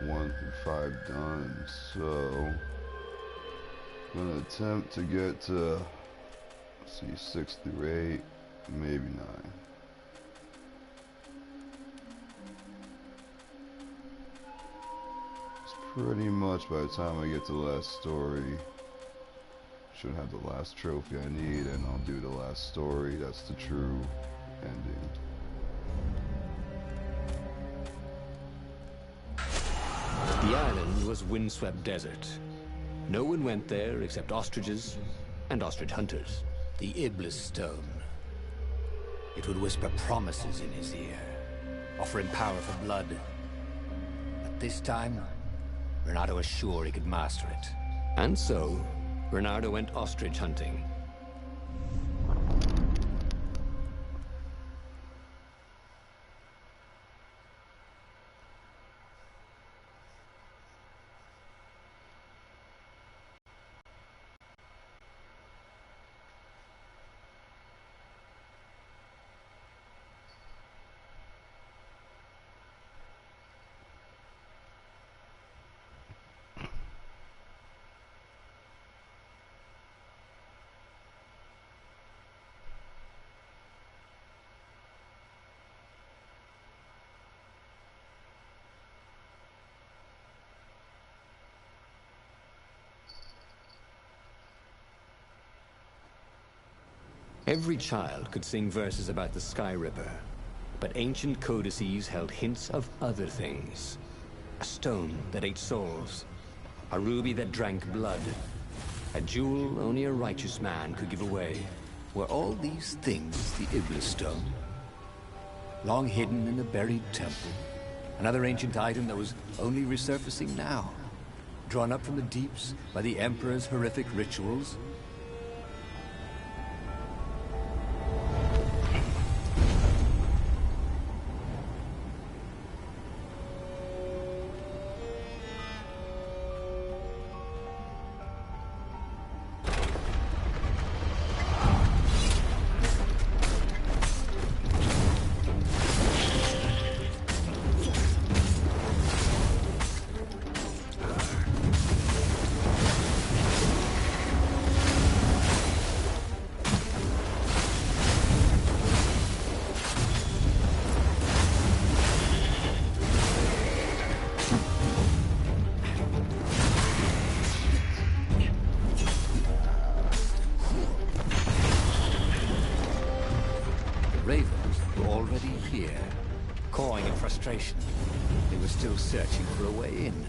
1 through 5 done, so I'm gonna attempt to get to, let's see, 6 through 8, maybe 9. It's pretty much by the time I get to the last story, should have the last trophy I need, and I'll do the last story. That's the true ending. The island was windswept desert. No one went there except ostriches and ostrich hunters. The Iblis stone. It would whisper promises in his ear, offer him power for blood. But this time, Renato was sure he could master it. And so, Bernardo went ostrich hunting. Every child could sing verses about the Sky Ripper, but ancient codices held hints of other things. A stone that ate souls, a ruby that drank blood, a jewel only a righteous man could give away. Were all these things the Iblis stone? Long hidden in a buried temple, another ancient item that was only resurfacing now, drawn up from the deeps by the Emperor's horrific rituals? Cawing in frustration. They were still searching for a way in.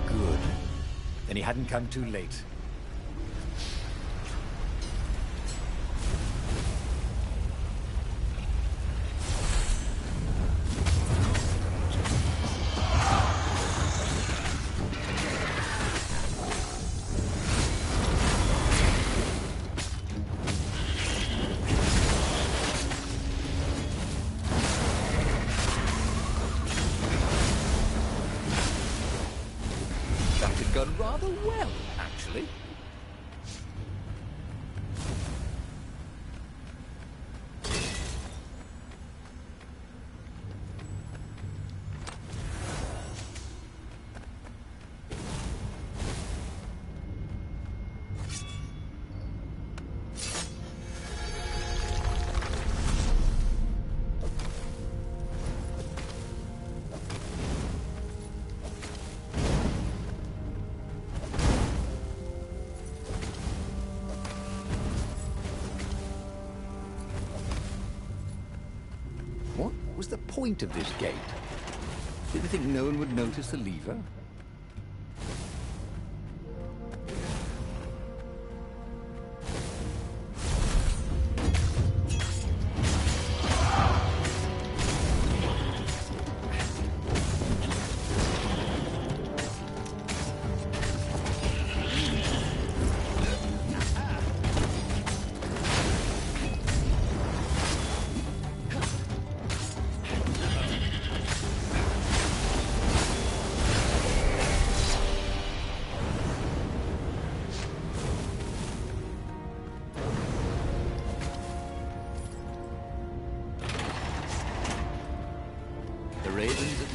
Good. Then he hadn't come too late. Gone rather well, actually. What was the point of this gate? Did they think no one would notice the lever?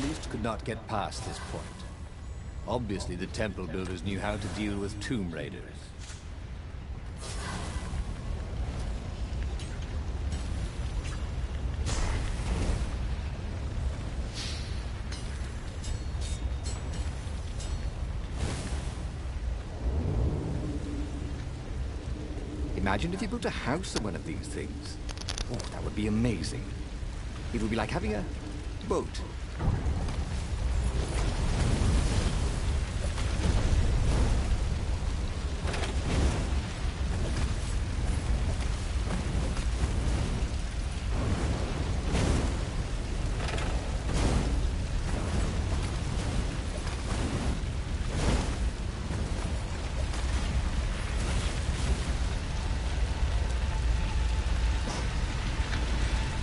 least could not get past this point. Obviously, the temple builders knew how to deal with tomb raiders. Imagine if you built a house on one of these things. Oh, that would be amazing. It would be like having a boat.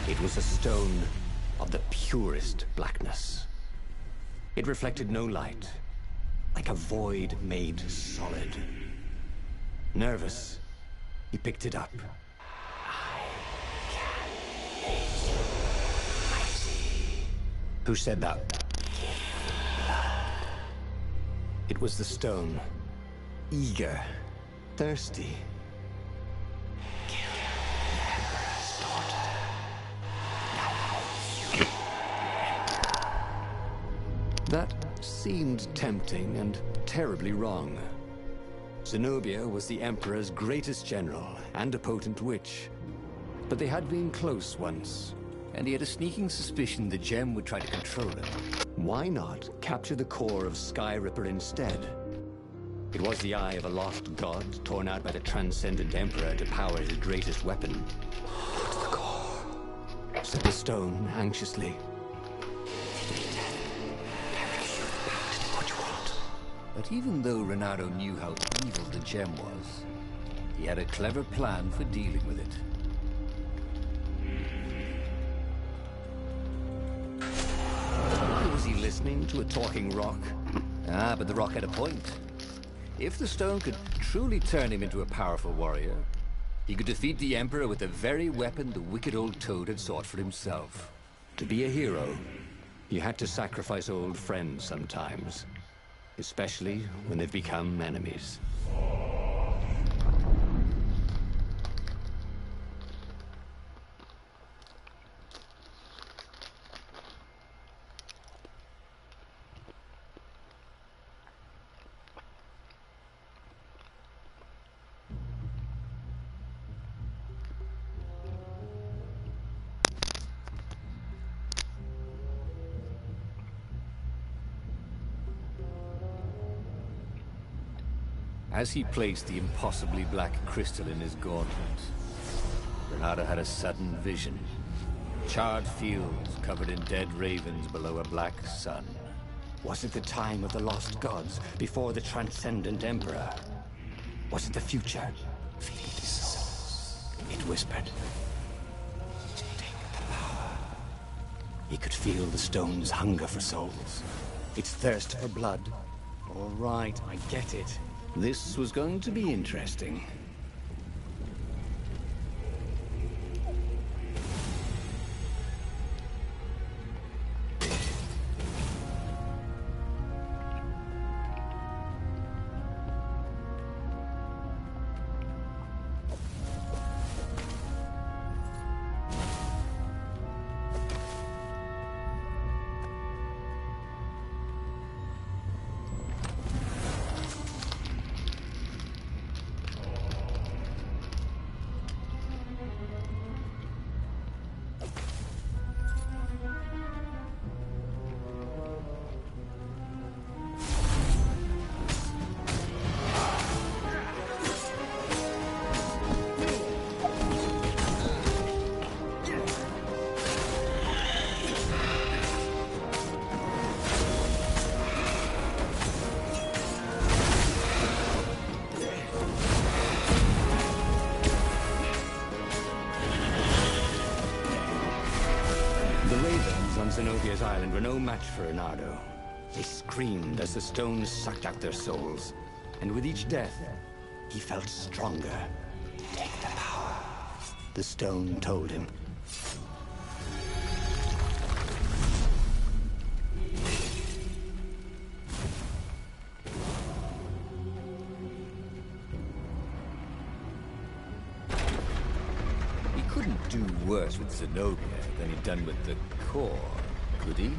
It was a stone of the purest blackness. It reflected no light, like a void made solid. Nervous, he picked it up. Who said that? It was the stone. Eager, thirsty. That seemed tempting and terribly wrong. Zenobia was the Emperor's greatest general and a potent witch. But they had been close once. And he had a sneaking suspicion the gem would try to control him. Why not capture the core of Skyripper instead? It was the eye of a lost god torn out by the Transcendent Emperor to power his greatest weapon. What's the core? Said the stone anxiously. But even though Renato knew how evil the gem was, he had a clever plan for dealing with it. Was he listening to a talking rock? Ah, but the rock had a point. If the stone could truly turn him into a powerful warrior, he could defeat the Emperor with the very weapon the wicked old toad had sought for himself. To be a hero, you had to sacrifice old friends sometimes. Especially when they've become enemies. As he placed the impossibly black crystal in his gauntlet, Renato had a sudden vision. Charred fields covered in dead ravens below a black sun. Was it the time of the lost gods, before the Transcendent Emperor? Was it the future? Feed the souls, it whispered. Take the power. He could feel the stone's hunger for souls. Its thirst for blood. All right, I get it. This was going to be interesting. Zenobia's island were no match for Renato. They screamed as the stones sucked out their souls. And with each death, he felt stronger. Take the power, the stone told him. do worse with Zenobia than he'd done with the core, could he?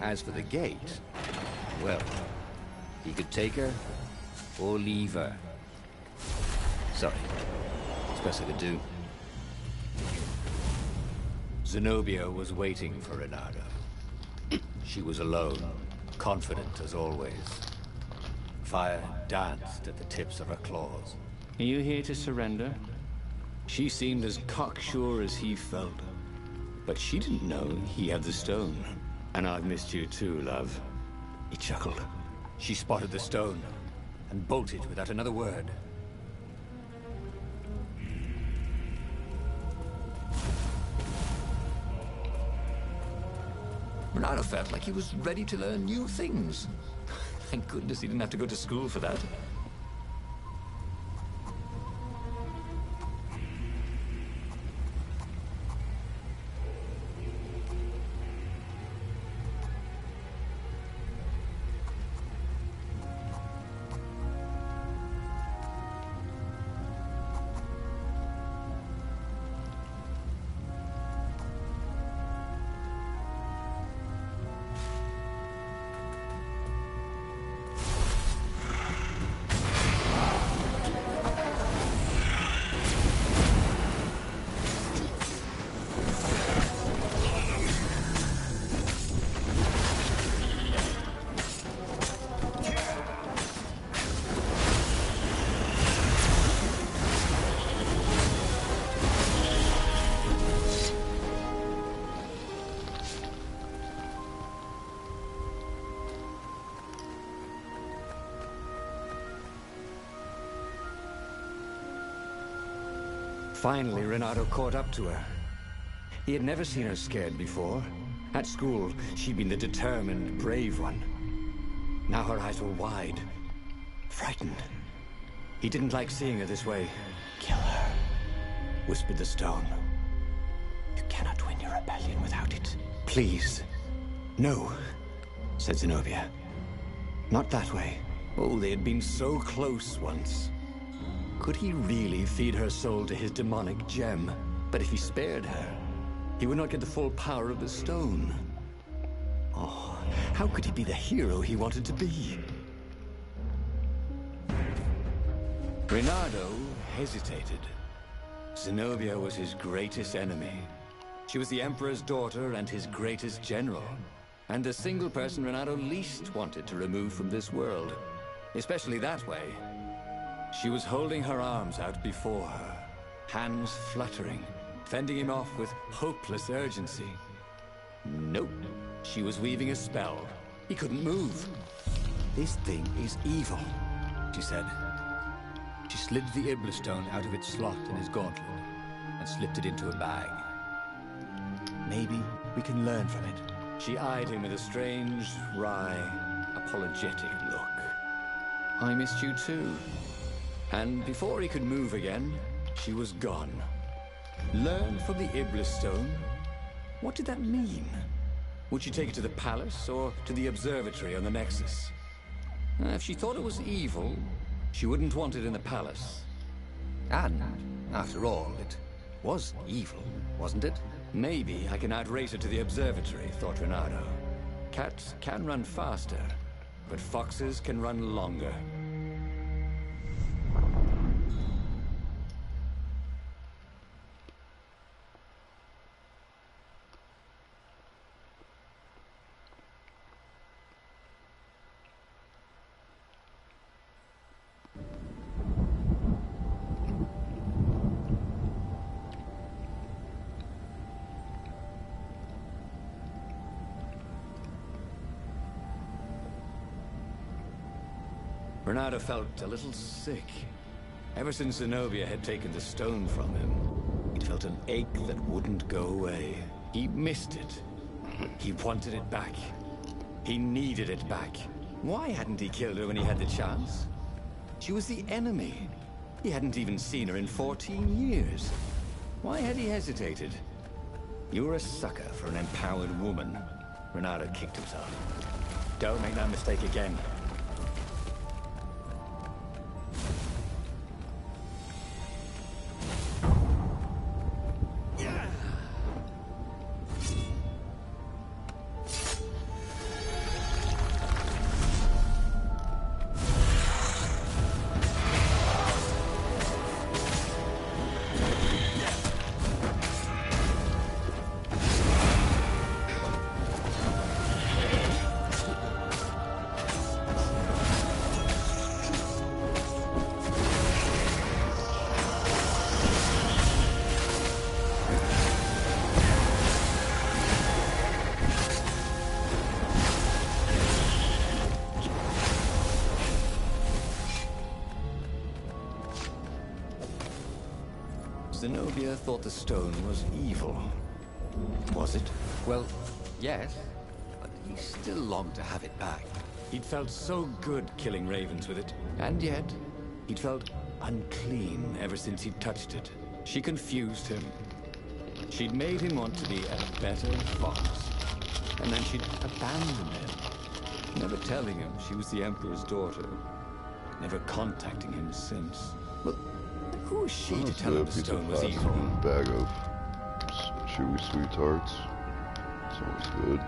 As for the gate, well, he could take her or leave her. Sorry, it's best I could do. Zenobia was waiting for Renato. She was alone, confident as always. Fire danced at the tips of her claws. Are you here to surrender? She seemed as cocksure as he felt. But she didn't know he had the stone. And I've missed you too, love. He chuckled. She spotted the stone and bolted without another word. Renato felt like he was ready to learn new things. Thank goodness he didn't have to go to school for that. Finally, Renato caught up to her. He had never seen her scared before. At school, she'd been the determined, brave one. Now her eyes were wide, frightened. He didn't like seeing her this way. "Kill her," whispered the stone. "You cannot win your rebellion without it." "Please." "No," said Zenobia. "Not that way." Oh, they had been so close once. Could he really feed her soul to his demonic gem? But if he spared her, he would not get the full power of the stone. Oh, how could he be the hero he wanted to be? Renato hesitated. Zenobia was his greatest enemy. She was the Emperor's daughter and his greatest general, and the single person Renato least wanted to remove from this world, especially that way. She was holding her arms out before her, hands fluttering, fending him off with hopeless urgency. Nope, she was weaving a spell. He couldn't move. "This thing is evil," she said. She slid the Iblistone out of its slot in his gauntlet and slipped it into a bag. "Maybe we can learn from it." She eyed him with a strange, wry, apologetic look. "I missed you too." And before he could move again, she was gone. Learn from the Iblistone? What did that mean? Would she take it to the palace or to the observatory on the Nexus? If she thought it was evil, she wouldn't want it in the palace. And, after all, it was evil, wasn't it? Maybe I can outrace her to the observatory, thought Renato. Cats can run faster, but foxes can run longer. Renato felt a little sick. Ever since Zenobia had taken the stone from him, he'd felt an ache that wouldn't go away. He missed it. He wanted it back. He needed it back. Why hadn't he killed her when he had the chance? She was the enemy. He hadn't even seen her in 14 years. Why had he hesitated? You were a sucker for an empowered woman. Renato kicked himself. Don't make that mistake again. Zenobia thought the stone was evil. Was it? Well, yes, but he still longed to have it back. He'd felt so good killing ravens with it, and yet he'd felt unclean ever since he'd touched it. She confused him. She'd made him want to be a better fox, and then she'd abandoned him, never telling him she was the Emperor's daughter, never contacting him since. Well, who was she to tell him the stone was evil? Bag of chewy sweethearts. It's always good.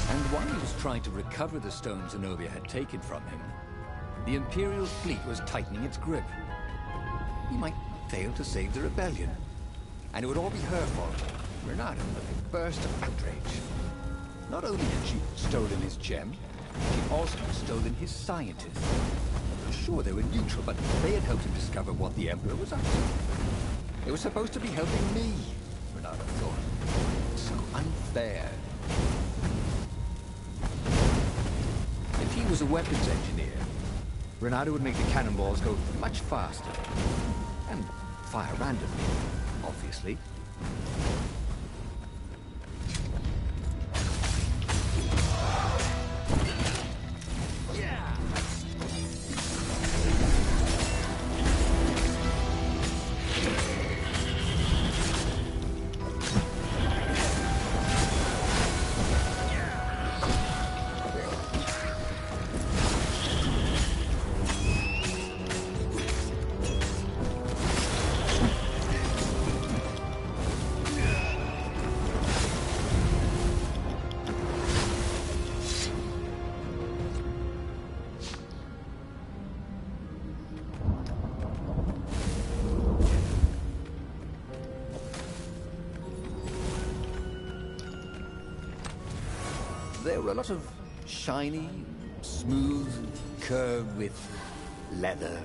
And while he was trying to recover the stone Zenobia had taken from him, the Imperial fleet was tightening its grip. He might fail to save the rebellion, and it would all be her fault. Renato, with a burst of outrage. Not only had she stolen his gem, she'd also stolen his scientists. Sure, they were neutral, but they had helped him discover what the Emperor was up to. They were supposed to be helping me, Renato thought. So unfair. If he was a weapons engineer, Renato would make the cannonballs go much faster. And fire randomly, obviously. There were a lot of shiny, smooth, curved with leather,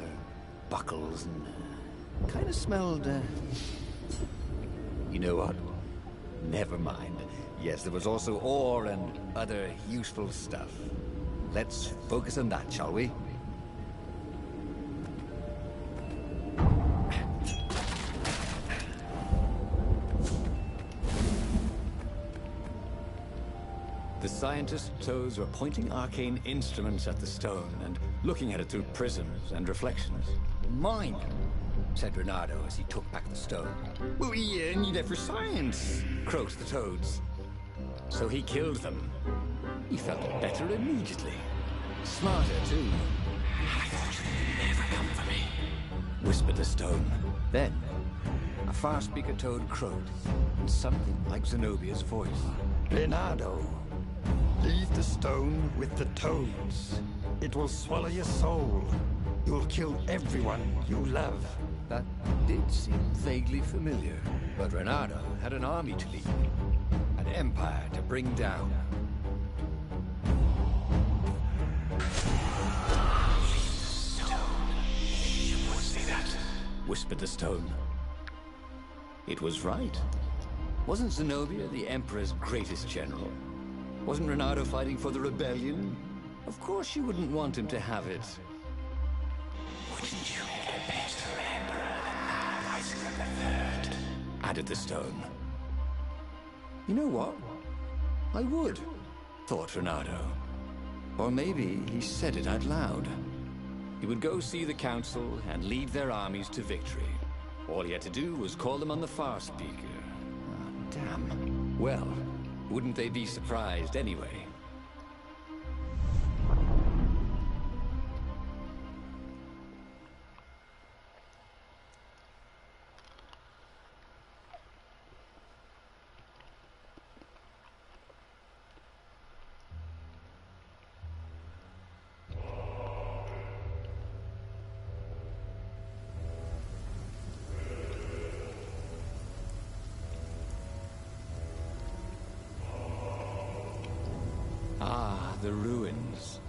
buckles, and kind of smelled, you know what? Never mind. Yes, there was also ore and other useful stuff. Let's focus on that, shall we? The scientist's toes were pointing arcane instruments at the stone and looking at it through prisms and reflections. Mine, said Renato as he took back the stone. Well, we need it for science, croaked the toads. So he killed them. He felt better immediately. Smarter, too. I thought you'd never come for me, whispered the stone. Then, a far-speaker toad crowed, in something like Zenobia's voice. Leonardo, leave the stone with the toads. It will swallow your soul. You'll kill everyone you love. That did seem vaguely familiar. But Renato had an army to lead, an empire to bring down. Whispered the stone. It was right. Wasn't Zenobia the Emperor's greatest general? Wasn't Renato fighting for the rebellion? Of course you wouldn't want him to have it. Wouldn't you be the best rememberer than I've ever heard? Added the stone. You know what? I would, thought Renato. Or maybe he said it out loud. He would go see the council and lead their armies to victory. All he had to do was call them on the far speaker. Ah, damn. Well, wouldn't they be surprised anyway? Ah, the ruins.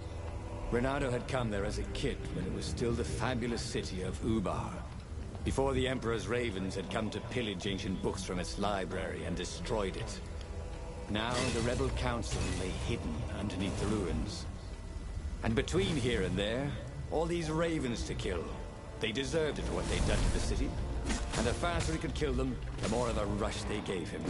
Renato had come there as a kid when it was still the fabulous city of Ubar. Before the Emperor's ravens had come to pillage ancient books from its library and destroyed it. Now the rebel council lay hidden underneath the ruins. And between here and there, all these ravens to kill. They deserved it for what they'd done to the city. And the faster he could kill them, the more of a rush they gave him.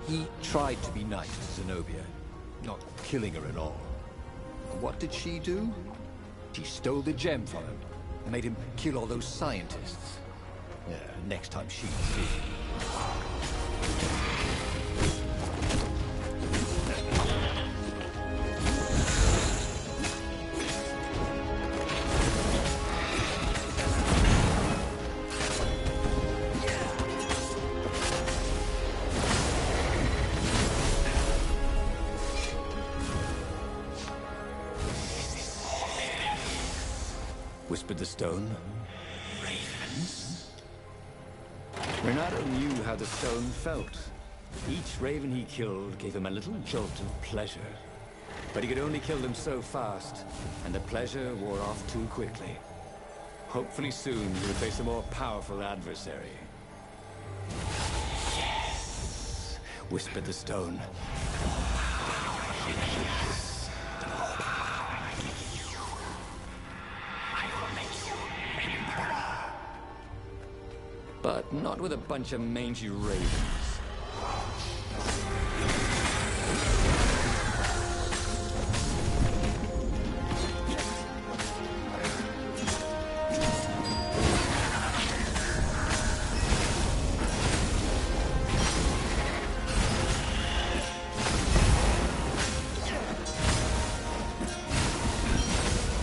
He tried to be nice to Zenobia, not killing her at all. What did she do? She stole the gem from him and made him kill all those scientists. Yeah, next time she'd see. Whispered the stone. Ravens? Renato knew how the stone felt. Each raven he killed gave him a little jolt of pleasure. But he could only kill them so fast, and the pleasure wore off too quickly. Hopefully soon he would face a more powerful adversary. Yes, whispered the stone. But not with a bunch of mangy ravens.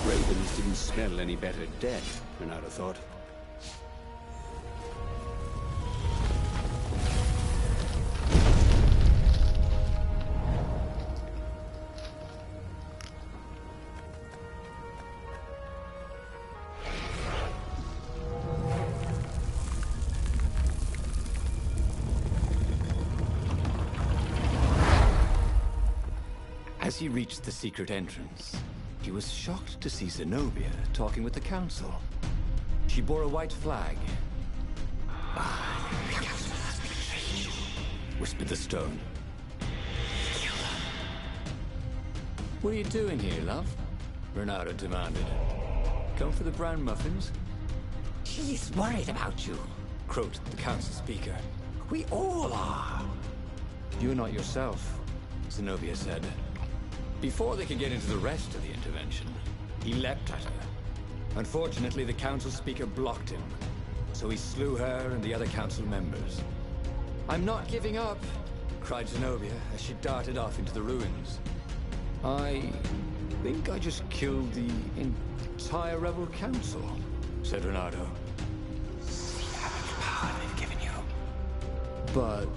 Ravens didn't smell any better dead, Renato thought. As he reached the secret entrance, he was shocked to see Zenobia talking with the council. She bore a white flag. The council has betrayed you, whispered the stone. Kill them. What are you doing here, love? Renato demanded. Come for the brown muffins? She's worried about you, croaked the council speaker. We all are. You're not yourself, Zenobia said. Before they could get into the rest of the intervention, he leapt at her. Unfortunately, the council speaker blocked him, so he slew her and the other council members. "I'm not giving up," cried Zenobia as she darted off into the ruins. "I think I just killed the entire rebel council," said Renato. See how much power they've given you. But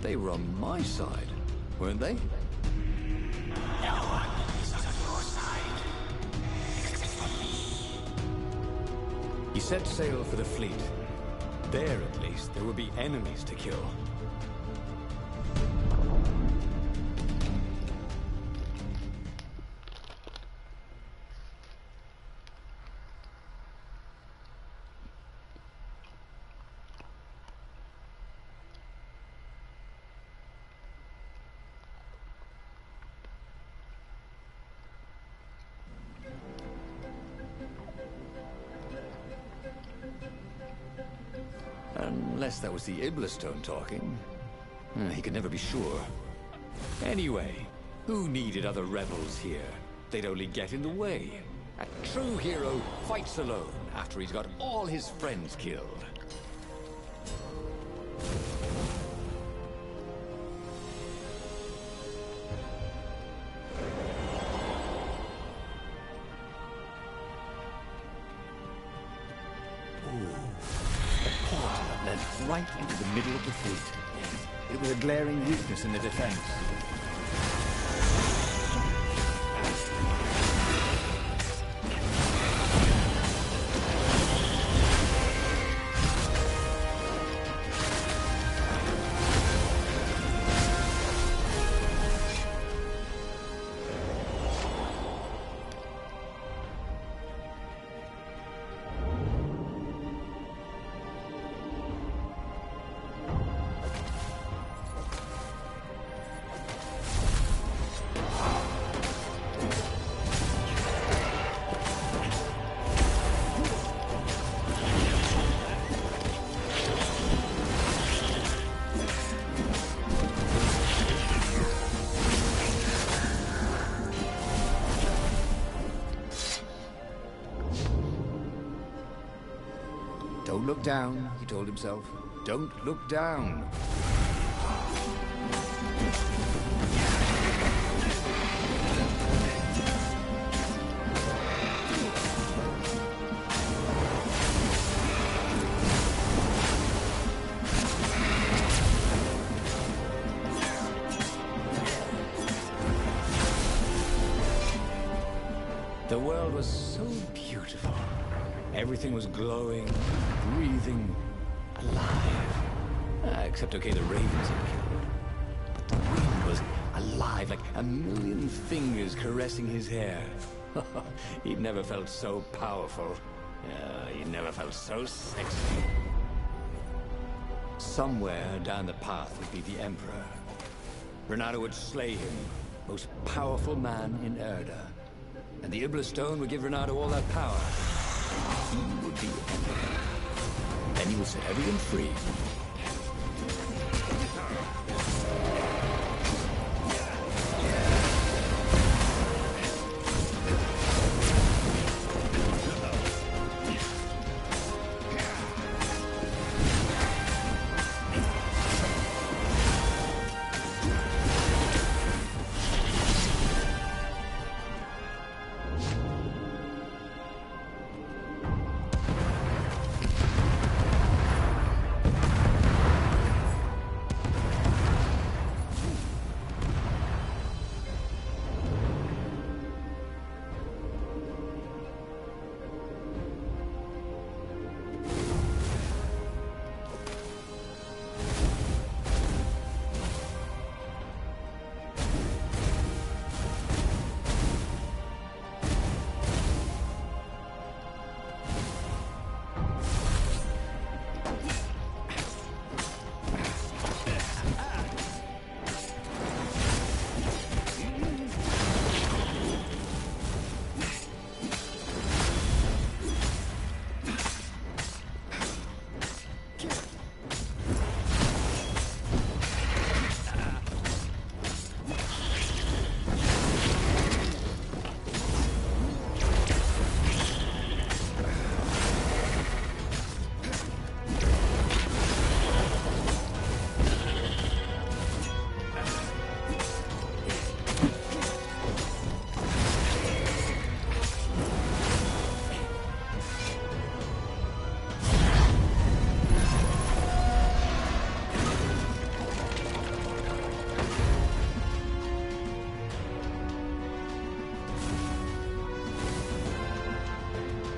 they were on my side, weren't they? No one is on your side. Except for me. He set sail for the fleet. There, at least, there would be enemies to kill. Unless that was the Iblastone talking. He could never be sure. Anyway, who needed other rebels here? They'd only get in the way. A true hero fights alone after he's got all his friends killed. Right into the middle of the fleet. It was a glaring weakness in the defense. Don't look down, he told himself. Don't look down. The world was so beautiful. Everything was glowing, breathing, alive. Except, okay, the ravens had killed. But the wind was alive, like a million fingers caressing his hair. He'd never felt so powerful. He'd never felt so sexy. Somewhere down the path would be the Emperor. Renato would slay him, most powerful man in Erda. And the Iblastone would give Renato all that power. He would be Emperor. Then he would set everyone free.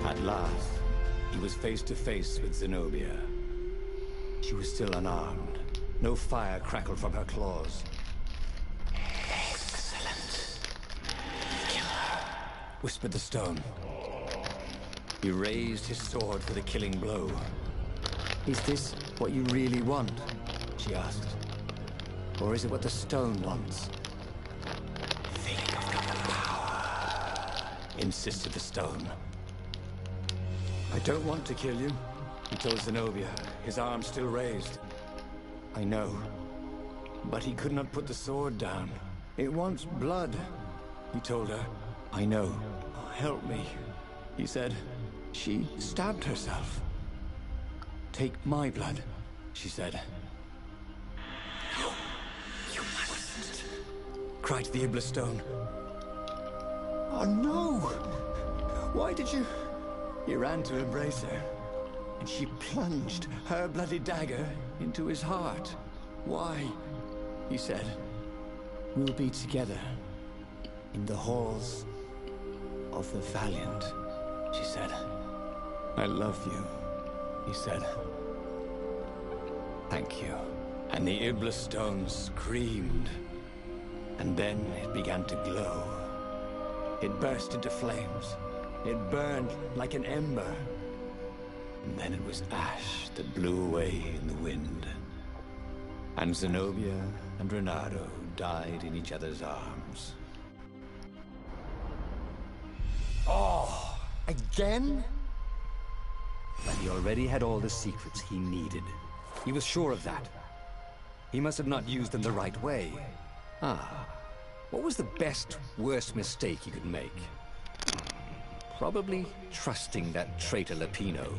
At last, he was face to face with Zenobia. She was still unarmed. No fire crackled from her claws. "Excellent. Kill her," whispered the stone. He raised his sword for the killing blow. "Is this what you really want?" she asked. "Or is it what the stone wants?" "Think of the power," insisted the stone. "I don't want to kill you," he told Zenobia, his arm still raised. "I know, but he could not put the sword down. It wants blood," he told her. "I know. Help me," he said. "She stabbed herself." "Take my blood," she said. You mustn't," cried the Iblis stone. "Oh no! Why did you..." He ran to embrace her, and she plunged her bloody dagger into his heart. "Why?" he said. "We'll be together in the halls of the Valiant," she said. "I love you," he said. "Thank you." And the Iblis stone screamed, and then it began to glow. It burst into flames. It burned like an ember. And then it was ash that blew away in the wind. And Zenobia and Renato died in each other's arms. Oh, again? But he already had all the secrets he needed. He was sure of that. He must have not used them the right way. What was the best, worst mistake he could make? Probably trusting that traitor Lapino.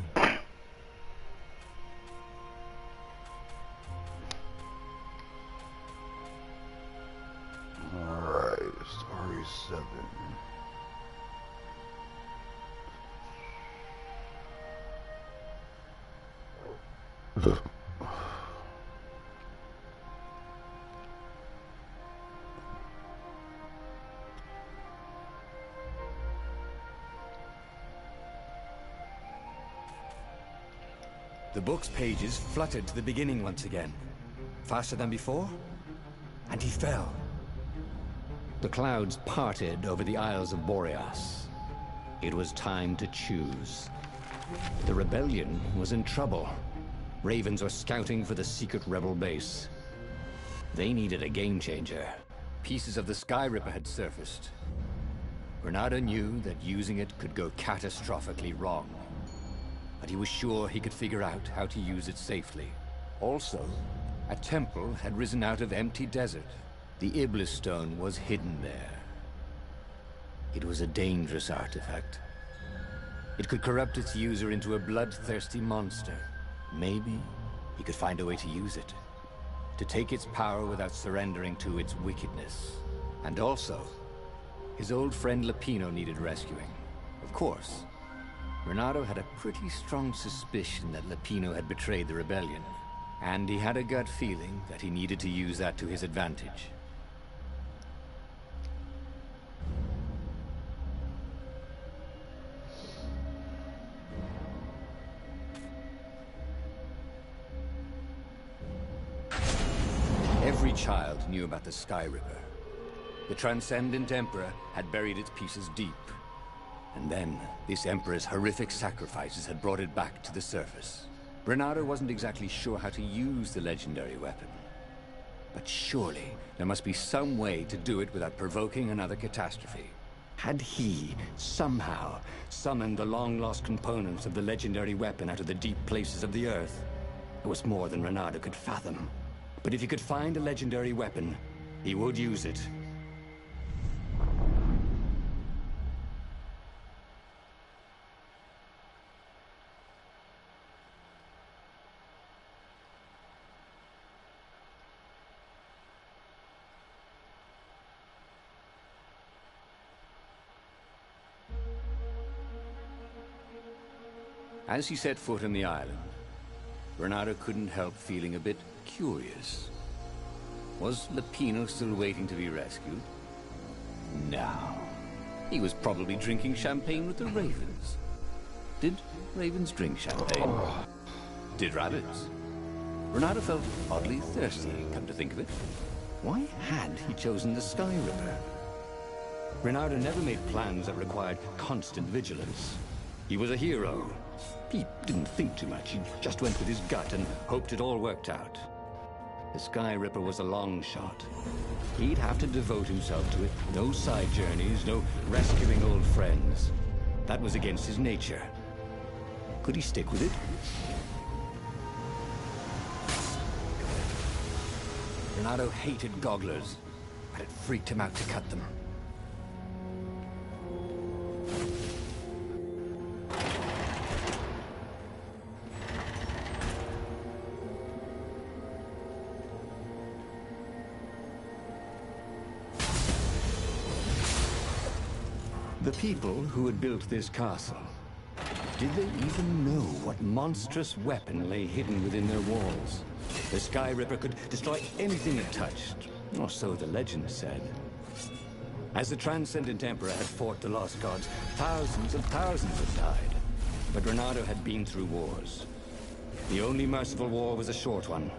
Alright, story 7. The book's pages fluttered to the beginning once again. Faster than before? And he fell. The clouds parted over the Isles of Boreas. It was time to choose. The rebellion was in trouble. Ravens were scouting for the secret rebel base. They needed a game changer. Pieces of the Sky Ripper had surfaced. Renato knew that using it could go catastrophically wrong. But he was sure he could figure out how to use it safely. Also, a temple had risen out of empty desert. The Iblis stone was hidden there. It was a dangerous artifact. It could corrupt its user into a bloodthirsty monster. Maybe he could find a way to use it. To take its power without surrendering to its wickedness. And also, his old friend Lapino needed rescuing. Of course, Renato had a pretty strong suspicion that Lapino had betrayed the rebellion. And he had a gut feeling that he needed to use that to his advantage. Every child knew about the Sky Ripper. The Transcendent Emperor had buried its pieces deep. And then, this Emperor's horrific sacrifices had brought it back to the surface. Renato wasn't exactly sure how to use the legendary weapon. But surely, there must be some way to do it without provoking another catastrophe. Had he, somehow, summoned the long-lost components of the legendary weapon out of the deep places of the Earth? It was more than Renato could fathom. But if he could find a legendary weapon, he would use it. As he set foot on the island, Renato couldn't help feeling a bit curious. Was Lapino still waiting to be rescued? No. He was probably drinking champagne with the Ravens. Did ravens drink champagne? Did rabbits? Renato felt oddly thirsty, come to think of it. Why had he chosen the Sky Ripper? Renato never made plans that required constant vigilance. He was a hero. He didn't think too much. He just went with his gut and hoped it all worked out. The Sky Ripper was a long shot. He'd have to devote himself to it. No side journeys, no rescuing old friends. That was against his nature. Could he stick with it? Renato hated gogglers, but it freaked him out to cut them. The people who had built this castle, did they even know what monstrous weapon lay hidden within their walls? The Sky Ripper could destroy anything it touched, or so the legend said. As the Transcendent Emperor had fought the Lost Gods, thousands and thousands had died. But Renato had been through wars. The only merciful war was a short one.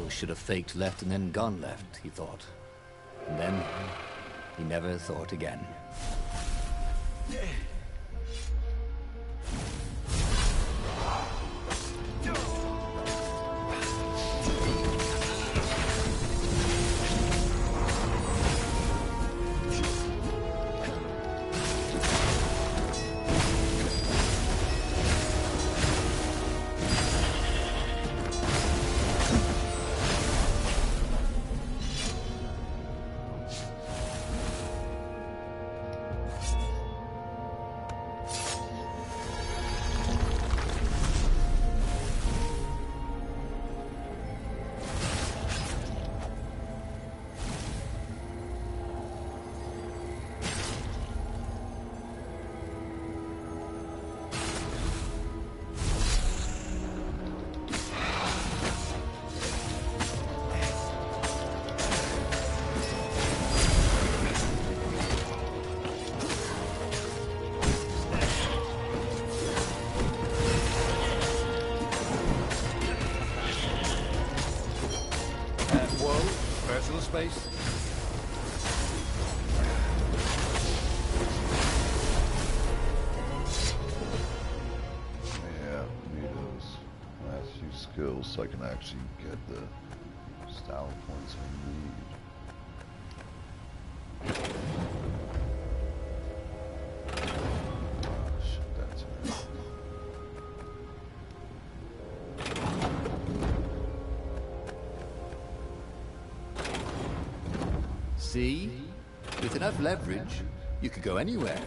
Should have faked left and then gone left, he thought. And then, he never thought again. Space? Yeah, need those last few skills so I can actually get the style points I need. Shit, that's right. See? With enough leverage, you could go anywhere.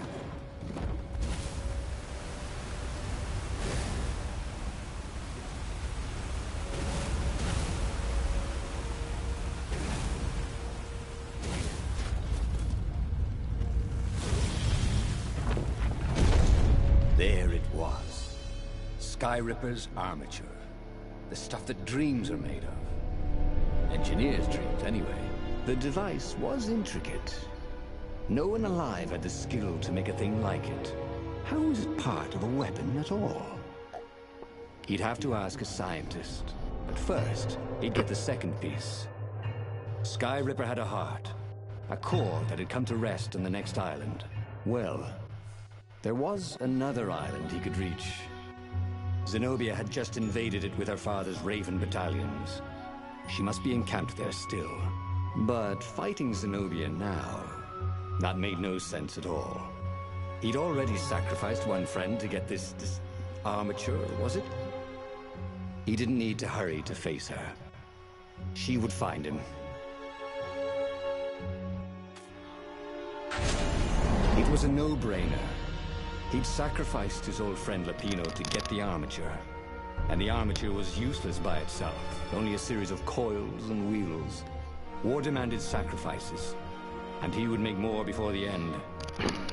There it was. Sky Ripper's armature. The stuff that dreams are made of. Engineers' dreams, anyway. The device was intricate. No one alive had the skill to make a thing like it. How was it part of a weapon at all? He'd have to ask a scientist. But first, he'd get the second piece. Sky Ripper had a heart. A core that had come to rest on the next island. Well, there was another island he could reach. Zenobia had just invaded it with her father's Raven battalions. She must be encamped there still. But fighting Zenobia now, that made no sense at all. He'd already sacrificed one friend to get this armature, was it? He didn't need to hurry to face her. She would find him. It was a no-brainer. He'd sacrificed his old friend Lapino to get the armature. And the armature was useless by itself, only a series of coils and wheels. War demanded sacrifices, and he would make more before the end.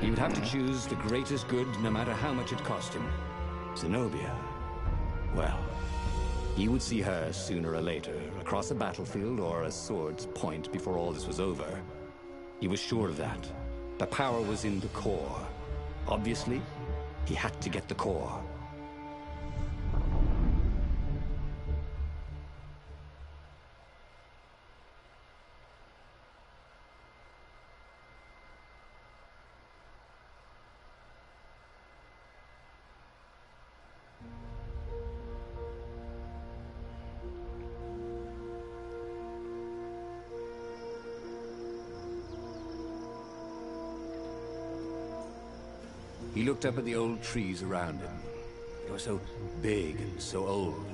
He would have to choose the greatest good, no matter how much it cost him. Zenobia. Well, he would see her sooner or later, across a battlefield or a sword's point before all this was over. He was sure of that. The power was in the core. Obviously, he had to get the core. He looked up at the old trees around him. They were so big and so old.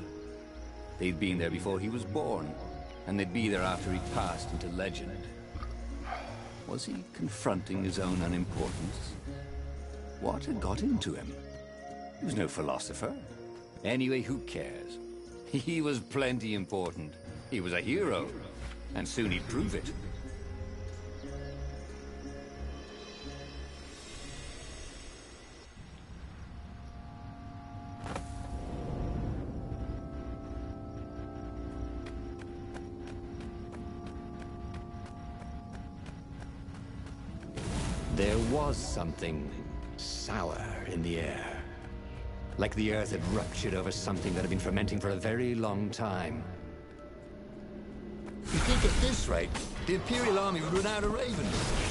They'd been there before he was born, and they'd be there after he'd passed into legend. Was he confronting his own unimportance? What had got into him? He was no philosopher. Anyway, who cares? He was plenty important. He was a hero, and soon he'd prove it. There was something sour in the air. Like the earth had ruptured over something that had been fermenting for a very long time. If you get this right, the Imperial Army would run out of ravens.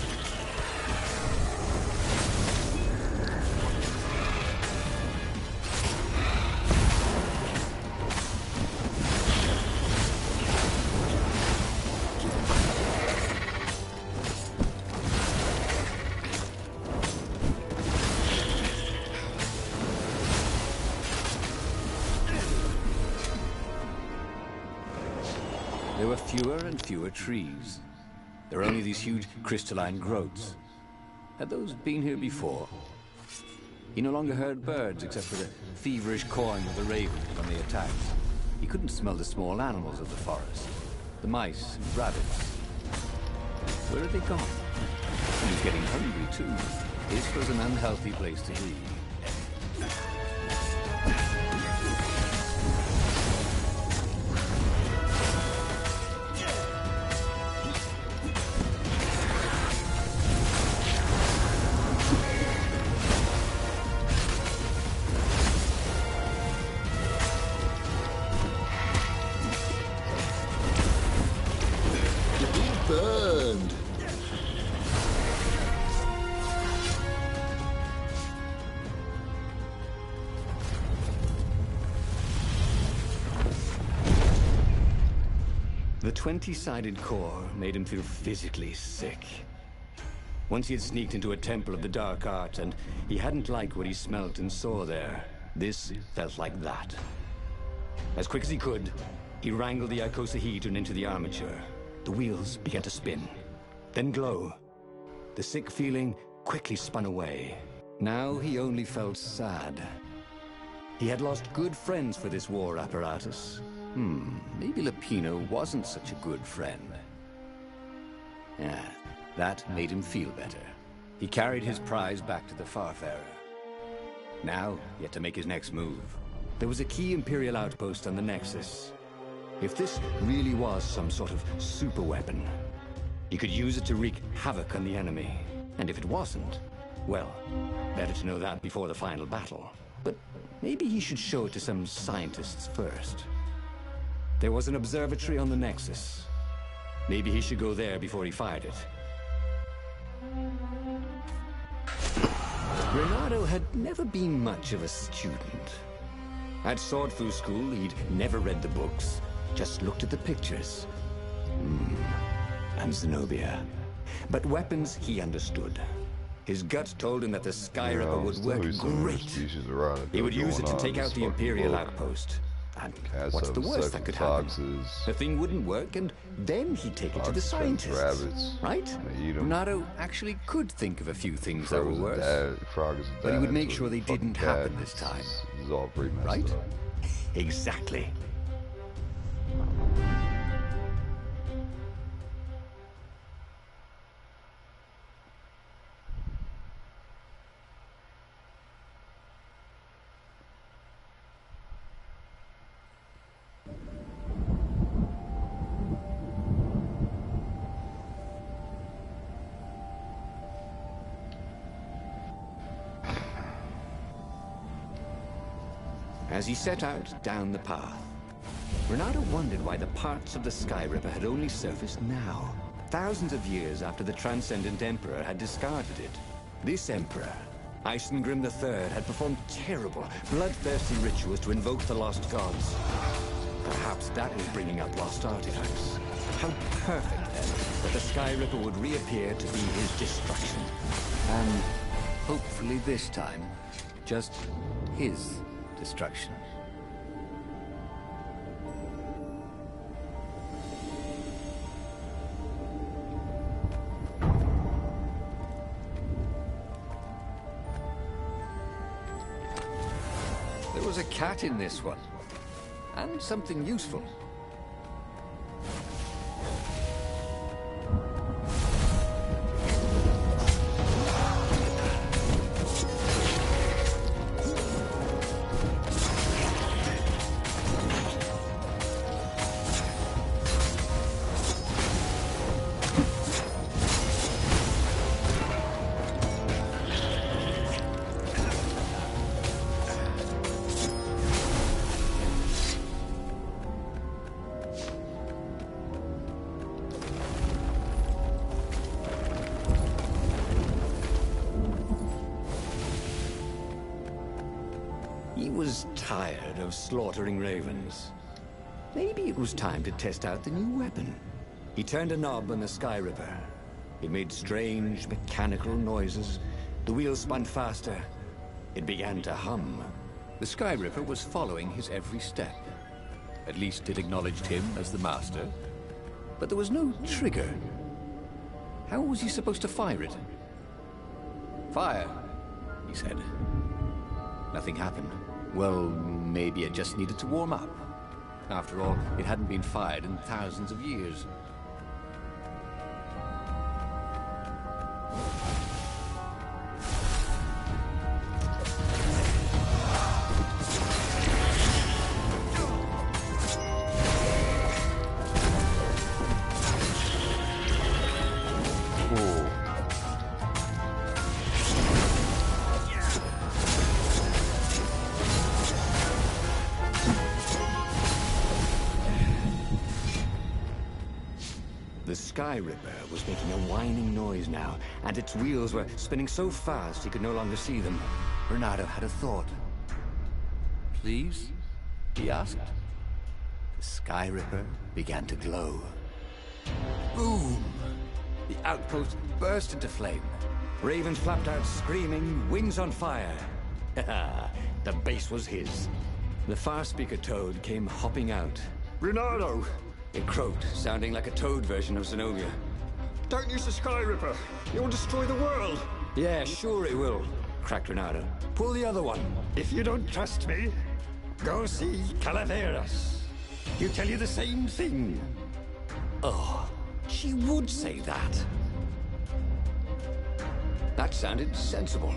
There were fewer and fewer trees. There were only these huge crystalline growths. Had those been here before? He no longer heard birds except for the feverish cawing of the ravens when they attacked. He couldn't smell the small animals of the forest. The mice and rabbits. Where had they gone? He was getting hungry too. This was an unhealthy place to be. Burned. The 20-sided core made him feel physically sick. Once he had sneaked into a temple of the dark art, and he hadn't liked what he smelt and saw there. This felt like that. As quick as he could, he wrangled the icosahedron into the armature. The wheels began to spin, then glow. The sick feeling quickly spun away. Now he only felt sad. He had lost good friends for this war apparatus. Maybe Lapino wasn't such a good friend. Yeah, that made him feel better. He carried his prize back to the Farfarer. Now, he had to make his next move. There was a key Imperial outpost on the Nexus. If this really was some sort of super weapon, he could use it to wreak havoc on the enemy. And if it wasn't, well, better to know that before the final battle. But maybe he should show it to some scientists first. There was an observatory on the Nexus. Maybe he should go there before he fired it. Renato had never been much of a student. At Sword Fu School, he'd never read the books. Just looked at the pictures. And Zenobia. But weapons he understood. His gut told him that the Sky Ripper would work great. He would use it to take out the Imperial outpost. And what's the worst that could happen? The thing wouldn't work, and then he'd take it to the scientists. Right? Renato actually could think of a few things that were worse. But he would make sure they didn't happen this time. Right? Exactly. As he set out down the path, Renato wondered why the parts of the Sky Ripper had only surfaced now, thousands of years after the Transcendent Emperor had discarded it. This Emperor, Isengrim III, had performed terrible, bloodthirsty rituals to invoke the lost gods. Perhaps that was bringing up lost artifacts. How perfect, then, that the Sky Ripper would reappear to be his destruction. And hopefully this time, just his destruction. There was a cat in this one, and something useful. He was tired of slaughtering ravens. Maybe it was time to test out the new weapon. He turned a knob on the Sky Ripper. It made strange, mechanical noises. The wheels spun faster. It began to hum. The Sky Ripper was following his every step. At least it acknowledged him as the master. But there was no trigger. How was he supposed to fire it? Fire, he said. Nothing happened. Well, maybe it just needed to warm up. After all, it hadn't been fired in thousands of years. The Sky Ripper was making a whining noise now, and its wheels were spinning so fast he could no longer see them. Renato had a thought. Please? He asked. The Sky Ripper began to glow. Boom! The outpost burst into flame. Ravens flapped out screaming, wings on fire. The base was his. The far speaker toad came hopping out. "Renato!" It croaked, sounding like a toad version of Zenobia. "Don't use the Sky Ripper. It will destroy the world." "Yeah, sure it will," cracked Renato. "Pull the other one." If you don't trust me, go see Calaveras. He'll tell you the same thing. Oh, she would say that. That sounded sensible.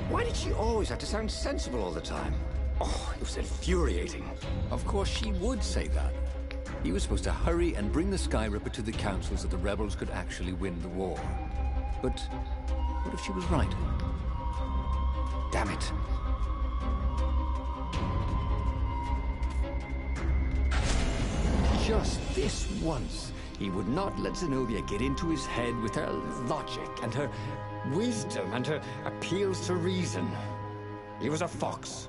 Why did she always have to sound sensible all the time? Oh, it was infuriating. Of course she would say that. He was supposed to hurry and bring the Sky Ripper to the council so the rebels could actually win the war. But what if she was right? Damn it. Just this once, he would not let Zenobia get into his head with her logic and her wisdom and her appeals to reason. He was a fox.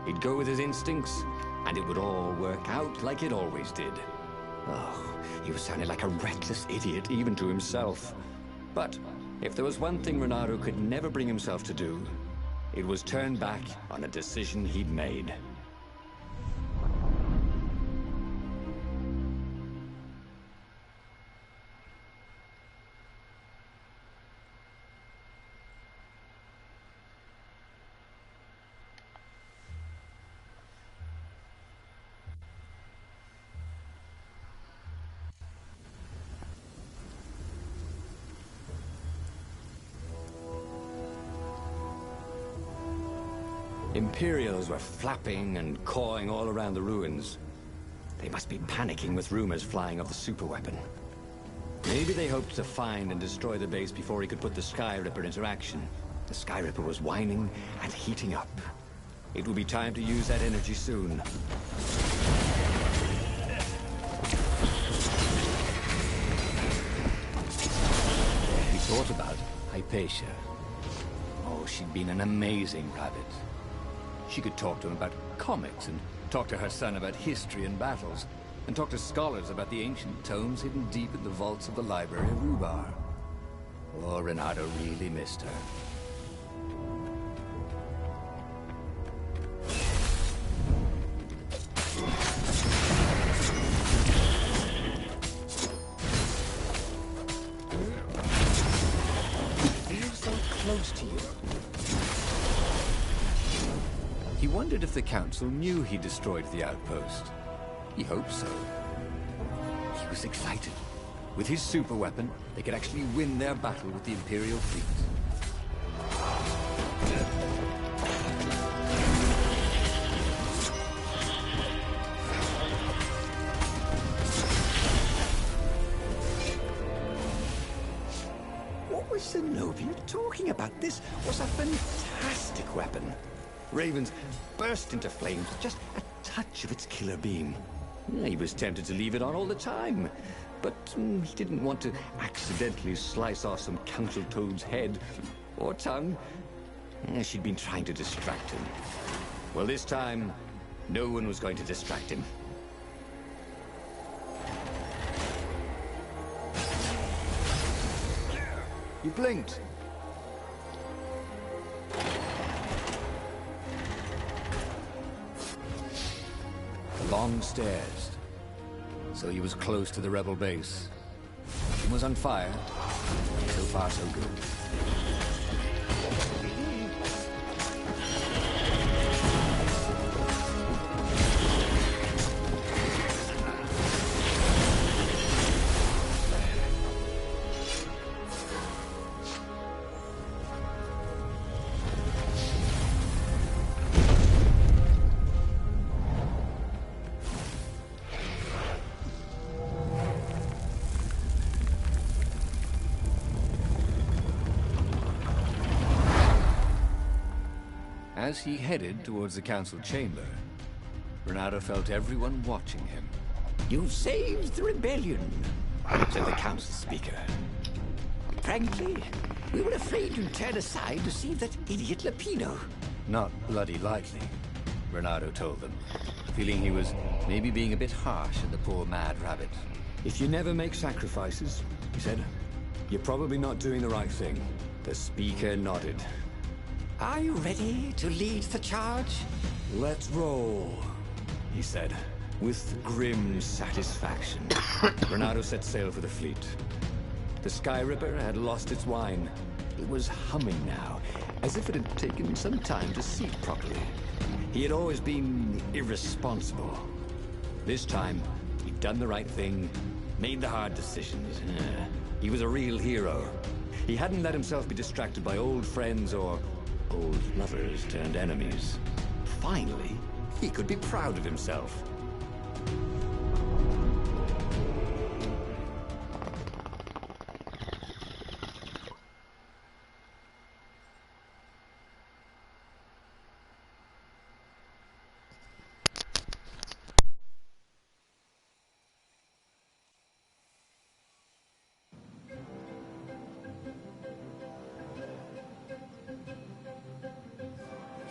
He'd go with his instincts, and it would all work out like it always did. Oh, he was sounding like a reckless idiot, even to himself. But if there was one thing Renato could never bring himself to do, it was turn back on a decision he'd made. Imperials were flapping and cawing all around the ruins. They must be panicking with rumors flying of the superweapon. Maybe they hoped to find and destroy the base before he could put the Skyripper into action. The Skyripper was whining and heating up. It would be time to use that energy soon. He thought about Hypatia. Oh, she'd been an amazing rabbit. She could talk to him about comics, and talk to her son about history and battles, and talk to scholars about the ancient tomes hidden deep in the vaults of the library of Rubar. Oh, Renato really missed her. Feels so close to you. He wondered if the Council knew he destroyed the outpost. He hoped so. He was excited. With his superweapon, they could actually win their battle with the Imperial fleet. What was Zenobia talking about? This was a fantastic weapon. Ravens burst into flames with just a touch of its killer beam. He was tempted to leave it on all the time, but he didn't want to accidentally slice off some council toad's head or tongue. She'd been trying to distract him. Well, this time, no one was going to distract him. He blinked. Long stairs. So he was close to the rebel base. It was on fire. So far, so good. As he headed towards the council chamber, Renato felt everyone watching him. You saved the rebellion, said the council speaker. Frankly, we were afraid you'd turn aside to see that idiot Lapino. Not bloody lightly, Renato told them, feeling he was maybe being a bit harsh on the poor mad rabbit. If you never make sacrifices, he said, you're probably not doing the right thing. The speaker nodded. Are you ready to lead the charge? Let's roll, he said, with grim satisfaction. Renato set sail for the fleet. The Skyripper had lost its wine. It was humming now, as if it had taken some time to seat properly. He had always been irresponsible. This time, he'd done the right thing, made the hard decisions. He was a real hero. He hadn't let himself be distracted by old friends or old lovers turned enemies. Finally, he could be proud of himself.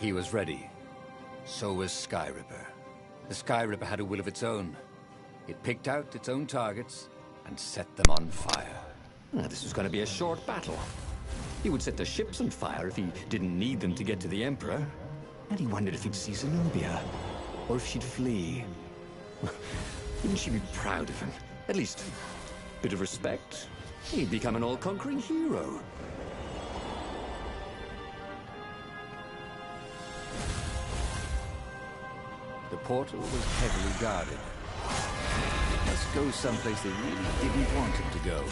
He was ready. So was Skyripper. The Skyripper had a will of its own. It picked out its own targets and set them on fire. This was going to be a short battle. He would set the ships on fire if he didn't need them to get to the Emperor. And he wondered if he'd see Zenobia, or if she'd flee. Wouldn't she be proud of him? At least, a bit of respect. He'd become an all-conquering hero. The portal was heavily guarded. It must go someplace they really didn't want him to go.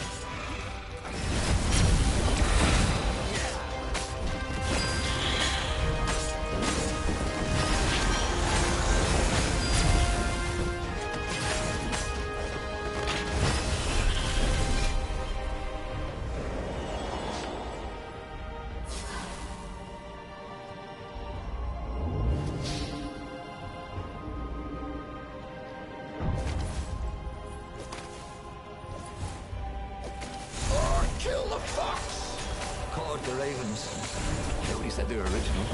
about the ravens. Nobody said they were original.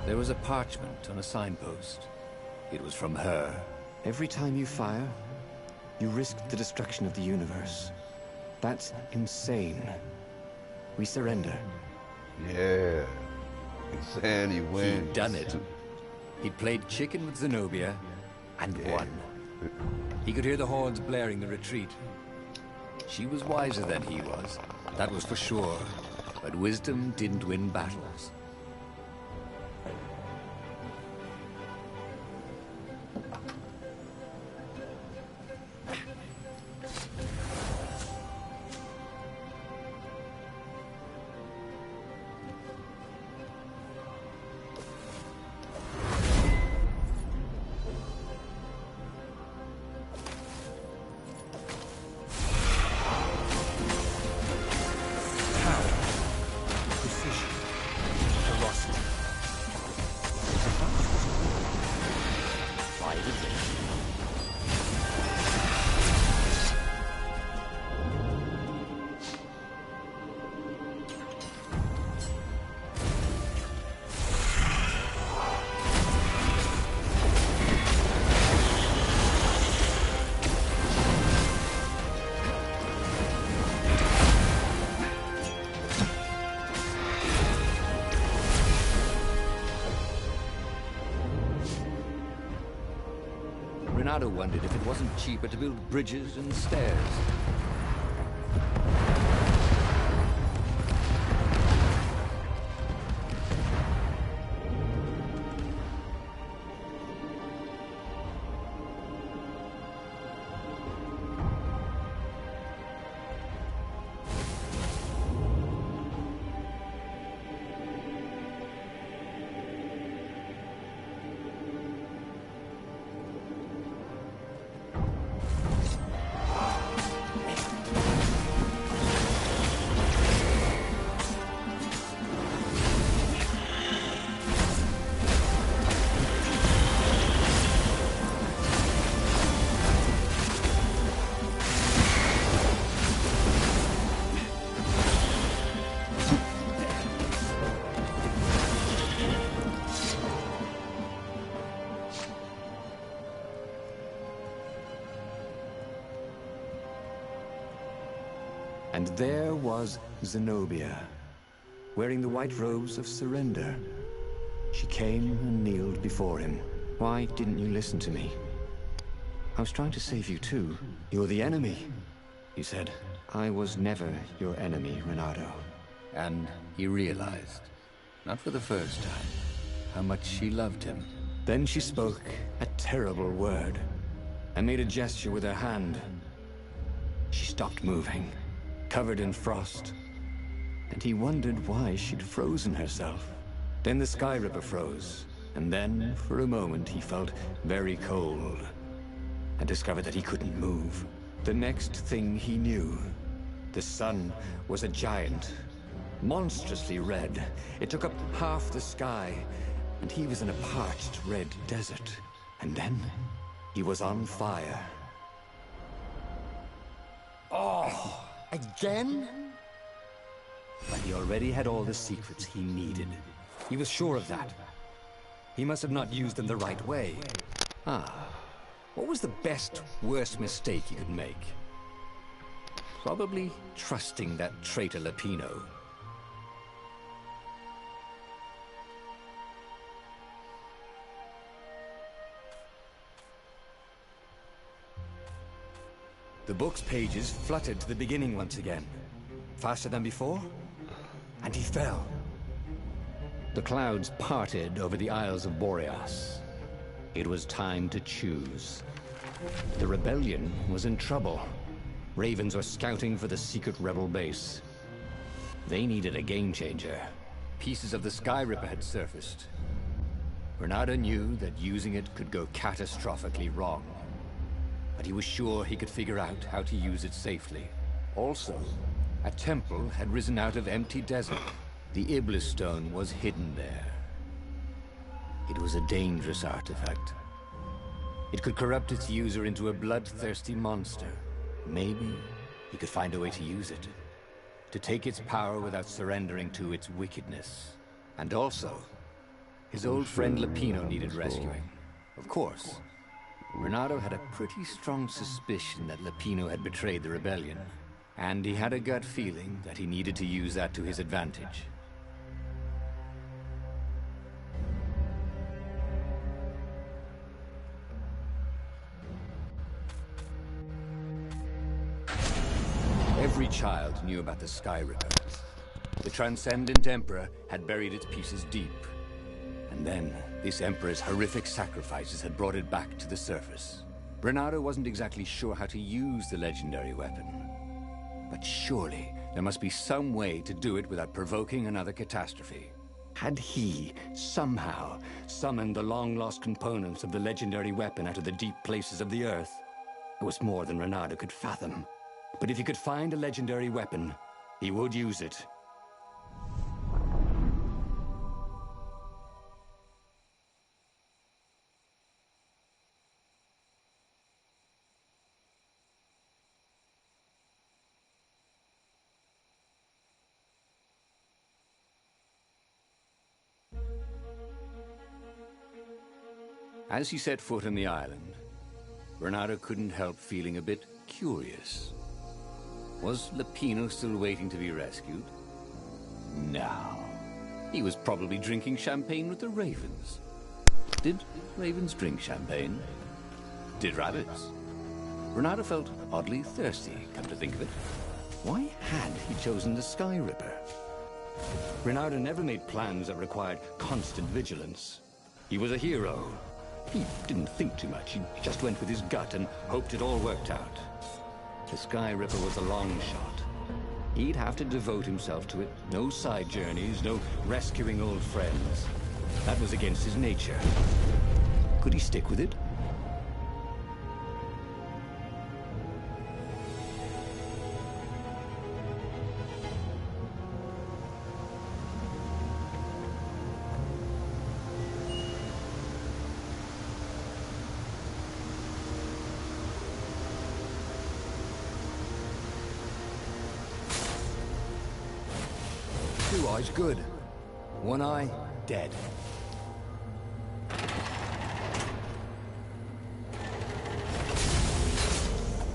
There was a parchment on a signpost. It was from her. Every time you fire, you risk the destruction of the universe. That's insane. We surrender. Yeah. Insanity wins. He'd done it. He'd played chicken with Zenobia, and won. He could hear the horns blaring the retreat. She was wiser than he was, that was for sure. But wisdom didn't win battles. Renato wondered if it wasn't cheaper to build bridges and stairs. And there was Zenobia, wearing the white robes of surrender. She came and kneeled before him. Why didn't you listen to me? I was trying to save you too. You're the enemy, he said. I was never your enemy, Renato. And he realized, not for the first time, how much she loved him. Then she spoke a terrible word and made a gesture with her hand. She stopped moving, covered in frost, and he wondered why she'd frozen herself. Then the Sky Ripper froze, and then, for a moment, he felt very cold and discovered that he couldn't move. The next thing he knew, the sun was a giant, monstrously red. It took up half the sky, and he was in a parched red desert. And then, he was on fire. Oh, again? But he already had all the secrets he needed. He was sure of that. He must have not used them the right way. What was the best, worst mistake he could make? Probably trusting that traitor Lapino. The book's pages fluttered to the beginning once again. Faster than before, and he fell. The clouds parted over the Isles of Boreas. It was time to choose. The rebellion was in trouble. Ravens were scouting for the secret rebel base. They needed a game changer. Pieces of the Sky Ripper had surfaced. Bernardo knew that using it could go catastrophically wrong. But he was sure he could figure out how to use it safely. Also, a temple had risen out of empty desert. The Iblis Stone was hidden there. It was a dangerous artifact. It could corrupt its user into a bloodthirsty monster. Maybe he could find a way to use it. To take its power without surrendering to its wickedness. And also, his old friend Lapino needed rescuing. Of course, Bernardo had a pretty strong suspicion that Lapino had betrayed the rebellion. And he had a gut feeling that he needed to use that to his advantage. Every child knew about the Sky Ripper. The Transcendent Emperor had buried its pieces deep. And then, this Emperor's horrific sacrifices had brought it back to the surface. Bernardo wasn't exactly sure how to use the legendary weapon. But surely, there must be some way to do it without provoking another catastrophe. Had he, somehow, summoned the long-lost components of the legendary weapon out of the deep places of the Earth? It was more than Bernardo could fathom. But if he could find a legendary weapon, he would use it. As he set foot on the island, Bernardo couldn't help feeling a bit curious. Was Lapino still waiting to be rescued? No. He was probably drinking champagne with the ravens. Did ravens drink champagne? Did rabbits? Bernardo felt oddly thirsty, come to think of it. Why had he chosen the Sky Ripper? Bernardo never made plans that required constant vigilance. He was a hero. He didn't think too much. He just went with his gut and hoped it all worked out. The Sky Ripper was a long shot. He'd have to devote himself to it. No side journeys, no rescuing old friends. That was against his nature. Could he stick with it? Two eyes good. One eye dead.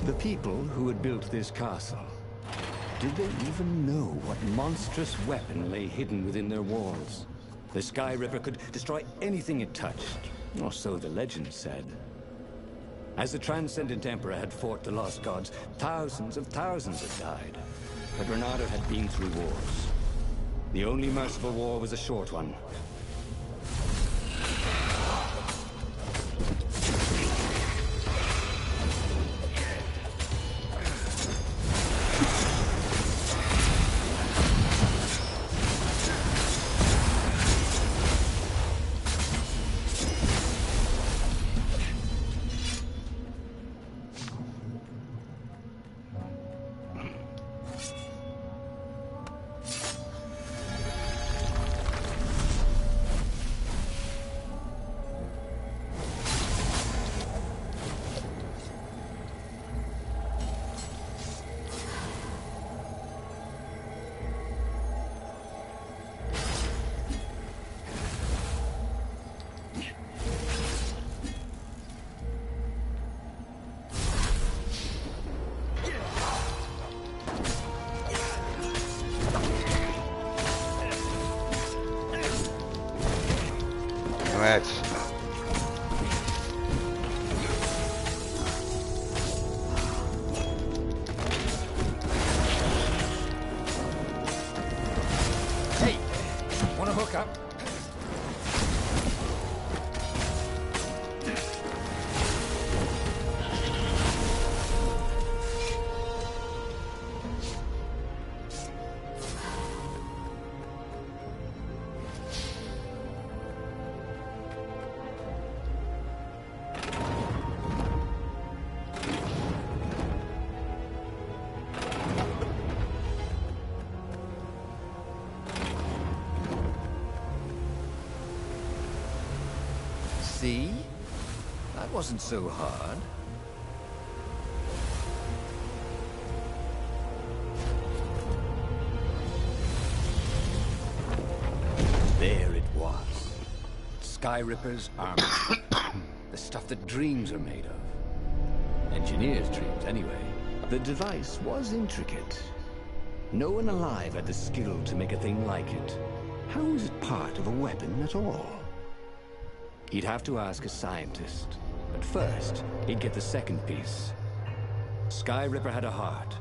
The people who had built this castle, did they even know what monstrous weapon lay hidden within their walls? The Sky Ripper could destroy anything it touched, or so the legend said. As the Transcendent Emperor had fought the Lost Gods, thousands of thousands had died. But Bernardo had been through wars. The only merciful war was a short one. Damn it. hookup. See? That wasn't so hard. There it was. Sky Ripper's armor. The stuff that dreams are made of. Engineers' dreams, anyway. The device was intricate. No one alive had the skill to make a thing like it. How was it part of a weapon at all? He'd have to ask a scientist. But first, he'd get the second piece. Sky Ripper had a heart.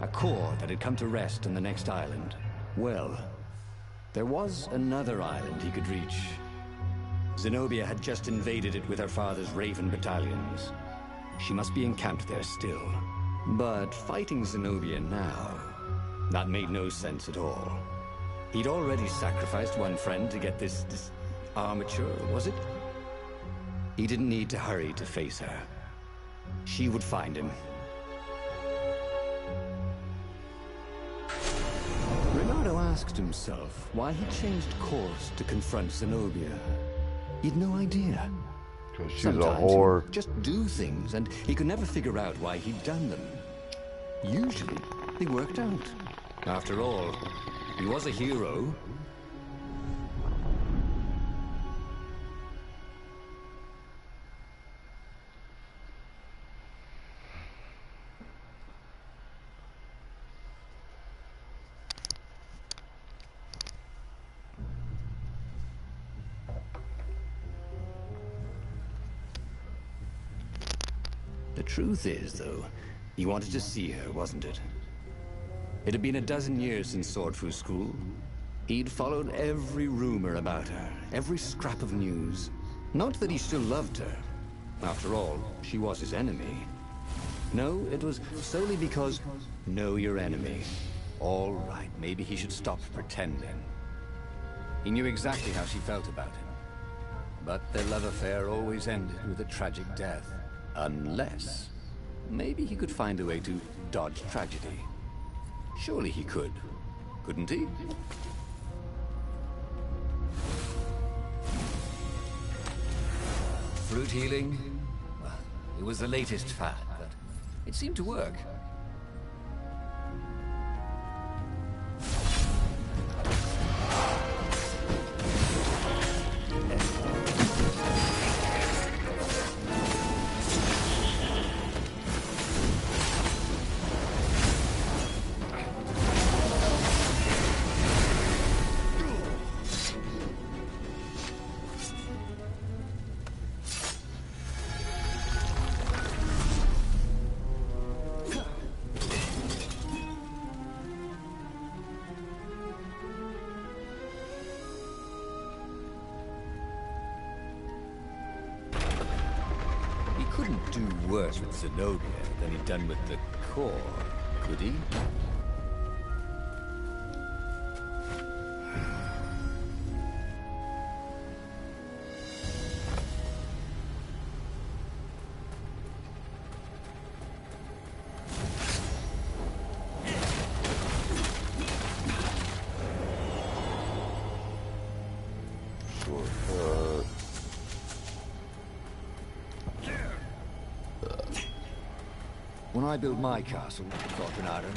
A core that had come to rest on the next island. Well, there was another island he could reach. Zenobia had just invaded it with her father's Raven battalions. She must be encamped there still. But fighting Zenobia now, that made no sense at all. He'd already sacrificed one friend to get this armature, was it? He didn't need to hurry to face her. She would find him. Renato asked himself why he changed course to confront Zenobia. He'd no idea. Because she's Sometimes a whore. he'd just do things, and he could never figure out why he'd done them. Usually, they worked out. After all, he was a hero. The truth is, though, he wanted to see her, wasn't it? It had been a dozen years since Swordfu School. He'd followed every rumor about her, every scrap of news. Not that he still loved her. After all, she was his enemy. No, it was solely because, know your enemy. All right, maybe he should stop pretending. He knew exactly how she felt about him. But their love affair always ended with a tragic death. Unless, maybe he could find a way to dodge tragedy. Surely he could, couldn't he? Fruit healing? Well, it was the latest fad, but it seemed to work. Couldn't do worse with Zenobia than he'd done with the core, could he? When I built my castle, thought Renato.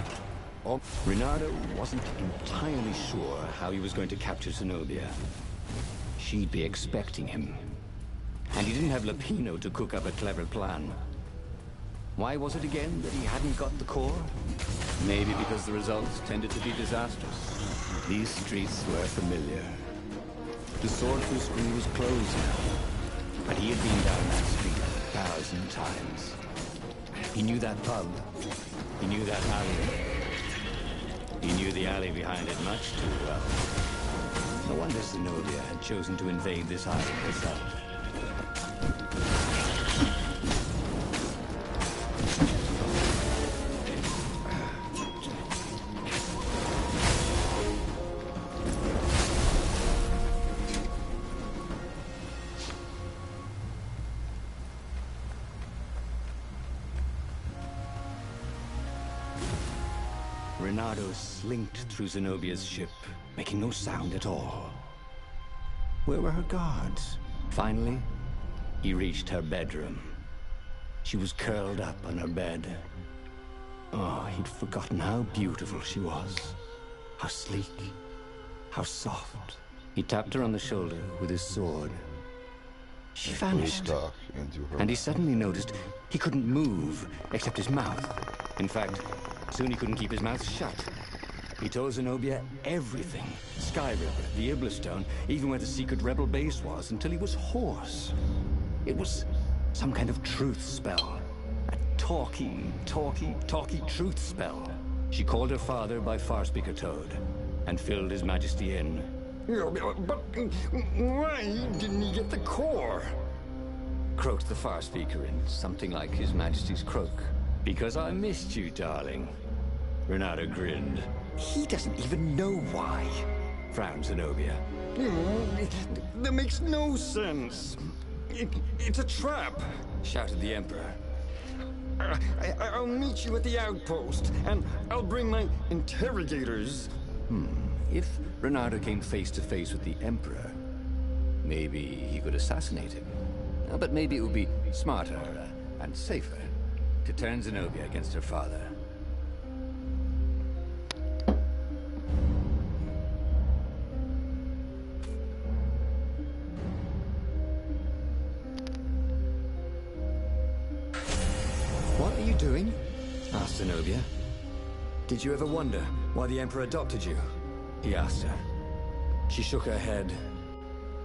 Renato wasn't entirely sure how he was going to capture Zenobia. She'd be expecting him. And he didn't have Lapino to cook up a clever plan. Why was it again that he hadn't got the core? Maybe because the results tended to be disastrous. These streets were familiar. The Swordfu School was closed now, but he had been down that street 1,000 times. He knew that pub. He knew that alley. He knew the alley behind it much too well. No wonder Zenobia had chosen to invade this island herself. Renato slinked through Zenobia's ship, making no sound at all. Where were her guards? Finally, he reached her bedroom. She was curled up on her bed. Oh, he'd forgotten how beautiful she was. How sleek, how soft. He tapped her on the shoulder with his sword. She vanished, and he suddenly noticed he couldn't move except his mouth. In fact, soon he couldn't keep his mouth shut. He told Zenobia everything. Sky River, the Iblistone, even where the secret rebel base was, until he was hoarse. It was some kind of truth spell. A talky truth spell. She called her father by Farspeaker Toad and filled His Majesty in. But why didn't he get the core? Croaked the Farspeaker in something like His Majesty's croak. Because I missed you, darling. Renato grinned. He doesn't even know why, frowned Zenobia. That makes no sense. It's a trap, shouted the Emperor. I'll meet you at the outpost, and I'll bring my interrogators. If Renato came face to face with the Emperor, maybe he could assassinate him. But maybe it would be smarter and safer to turn Zenobia against her father. What are you doing? Asked Zenobia. Did you ever wonder why the Emperor adopted you? He asked her. She shook her head.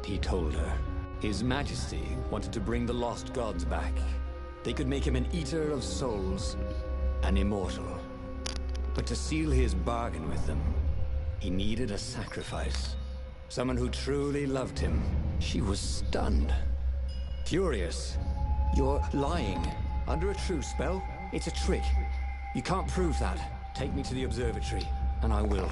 He told her. His Majesty wanted to bring the lost gods back. They could make him an eater of souls, an immortal. But to seal his bargain with them, he needed a sacrifice. Someone who truly loved him. She was stunned. Furious. You're lying. Under a truth spell? It's a trick. You can't prove that. Take me to the observatory, and I will.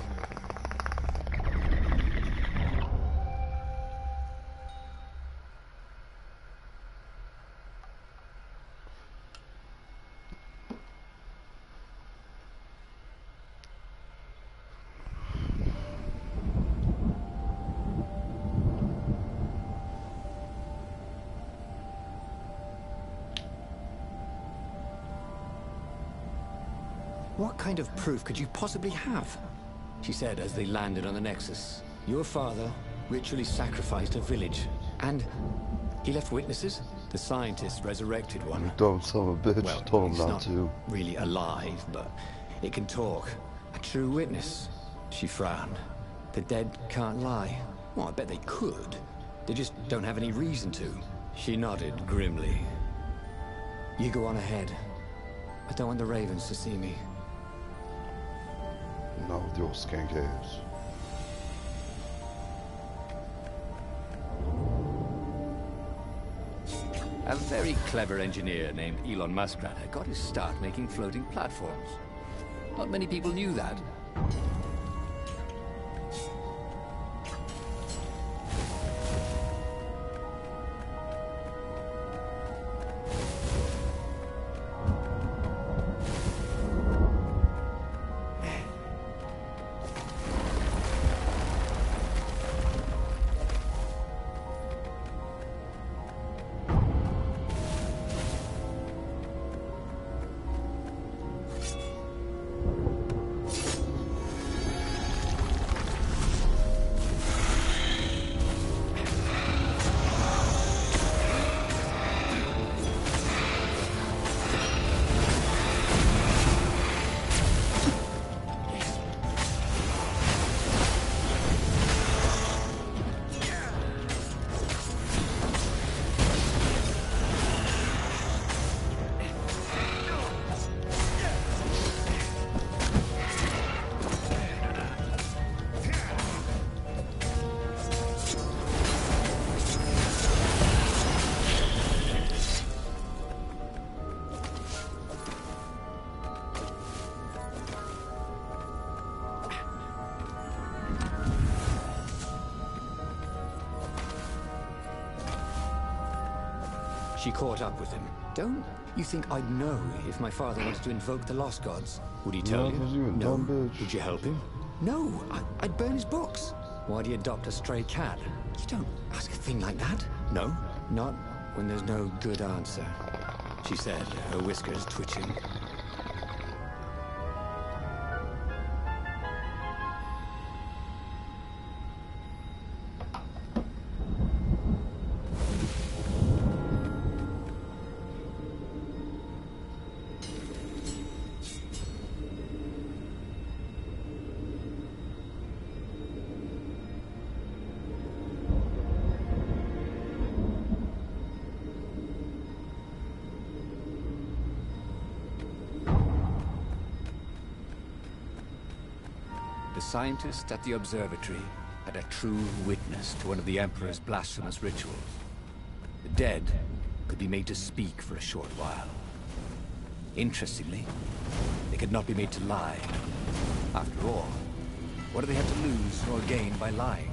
What kind of proof could you possibly have? She said as they landed on the Nexus. Your father ritually sacrificed a village, and he left witnesses? The scientists resurrected one. Dumb son of a bitch. Well, Told him he's not not to. really alive, but it can talk. A true witness. She frowned. The dead can't lie. Well, I bet they could. They just don't have any reason to. She nodded grimly. You go on ahead. I don't want the Ravens to see me. Not with your skank ass. A very clever engineer named Elon Muskrat had got his start making floating platforms. Not many people knew that. She caught up with him. Don't you think I'd know if my father wanted to invoke the Lost Gods? Would he tell Because you? you a No. dumb bitch. Would you help him? No. I'd burn his books. Why'd he adopt a stray cat? You don't ask a thing like that. No, not when there's no good answer, she said, her whiskers twitching. The scientist at the observatory had a true witness to one of the Emperor's blasphemous rituals. The dead could be made to speak for a short while. Interestingly, they could not be made to lie. After all, what do they have to lose or gain by lying?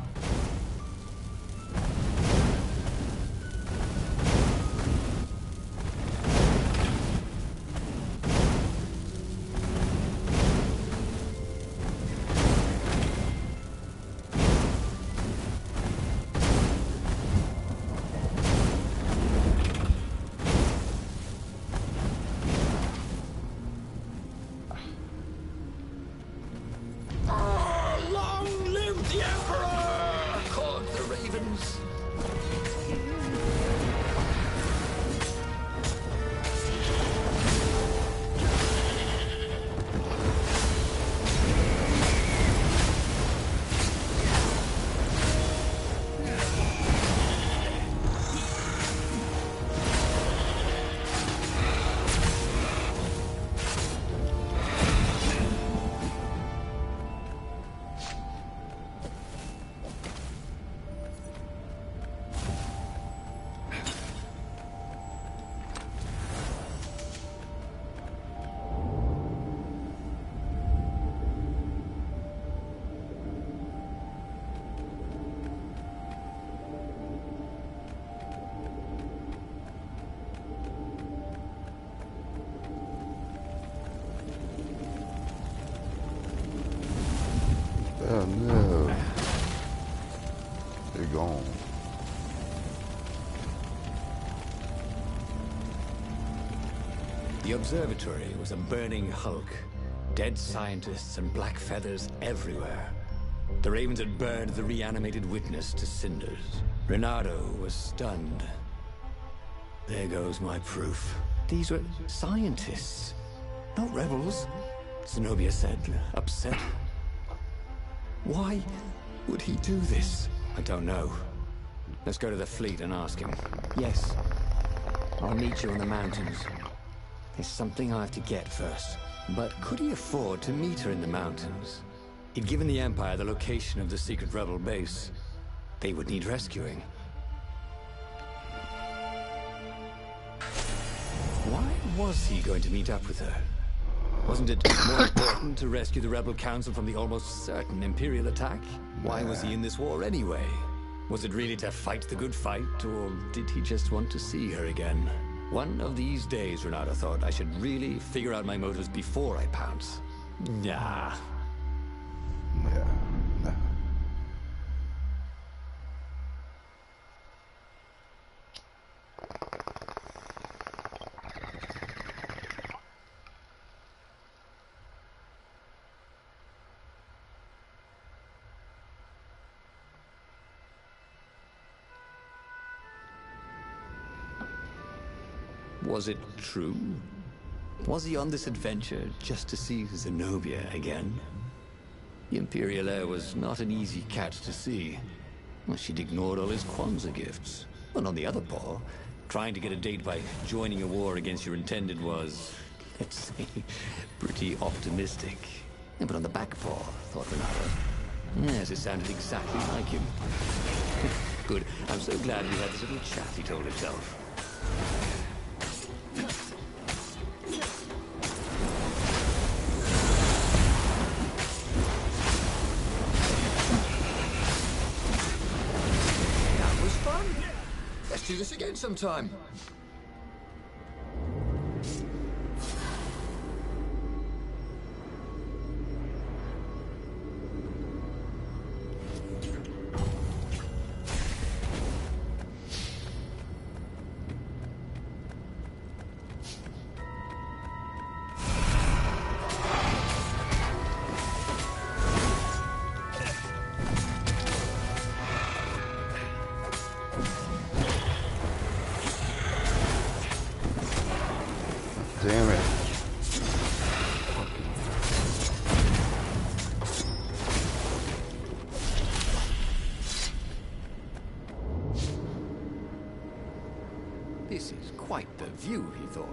Long live the Emperor! Called the ravens. Oh no. They're gone. The observatory was a burning hulk. Dead scientists and black feathers everywhere. The ravens had burned the reanimated witness to cinders. Renato was stunned. There goes my proof. These were scientists, not rebels, Zenobia said, upset. Why would he do this? I don't know. Let's go to the fleet and ask him. Yes. I'll meet you in the mountains. There's something I have to get first. But could he afford to meet her in the mountains? He'd given the Empire the location of the secret rebel base. They would need rescuing. Why was he going to meet up with her? Wasn't it more important to rescue the Rebel Council from the almost certain Imperial attack? Why was he in this war anyway? Was it really to fight the good fight, or did he just want to see her again? One of these days, Renato thought, I should really figure out my motives before I pounce. Nah. Yeah. Nah. Was it true? Was he on this adventure just to see Zenobia again? The Imperial heir was not an easy cat to see. Well, she'd ignored all his Kwanzaa gifts. And on the other paw, trying to get a date by joining a war against your intended was, let's say, pretty optimistic. Yeah, but on the back paw, thought Renato. Yes, it sounded exactly like him. Good. I'm so glad we had this little chat, he told himself. That was fun. Let's do this again sometime. This is quite the view, he thought.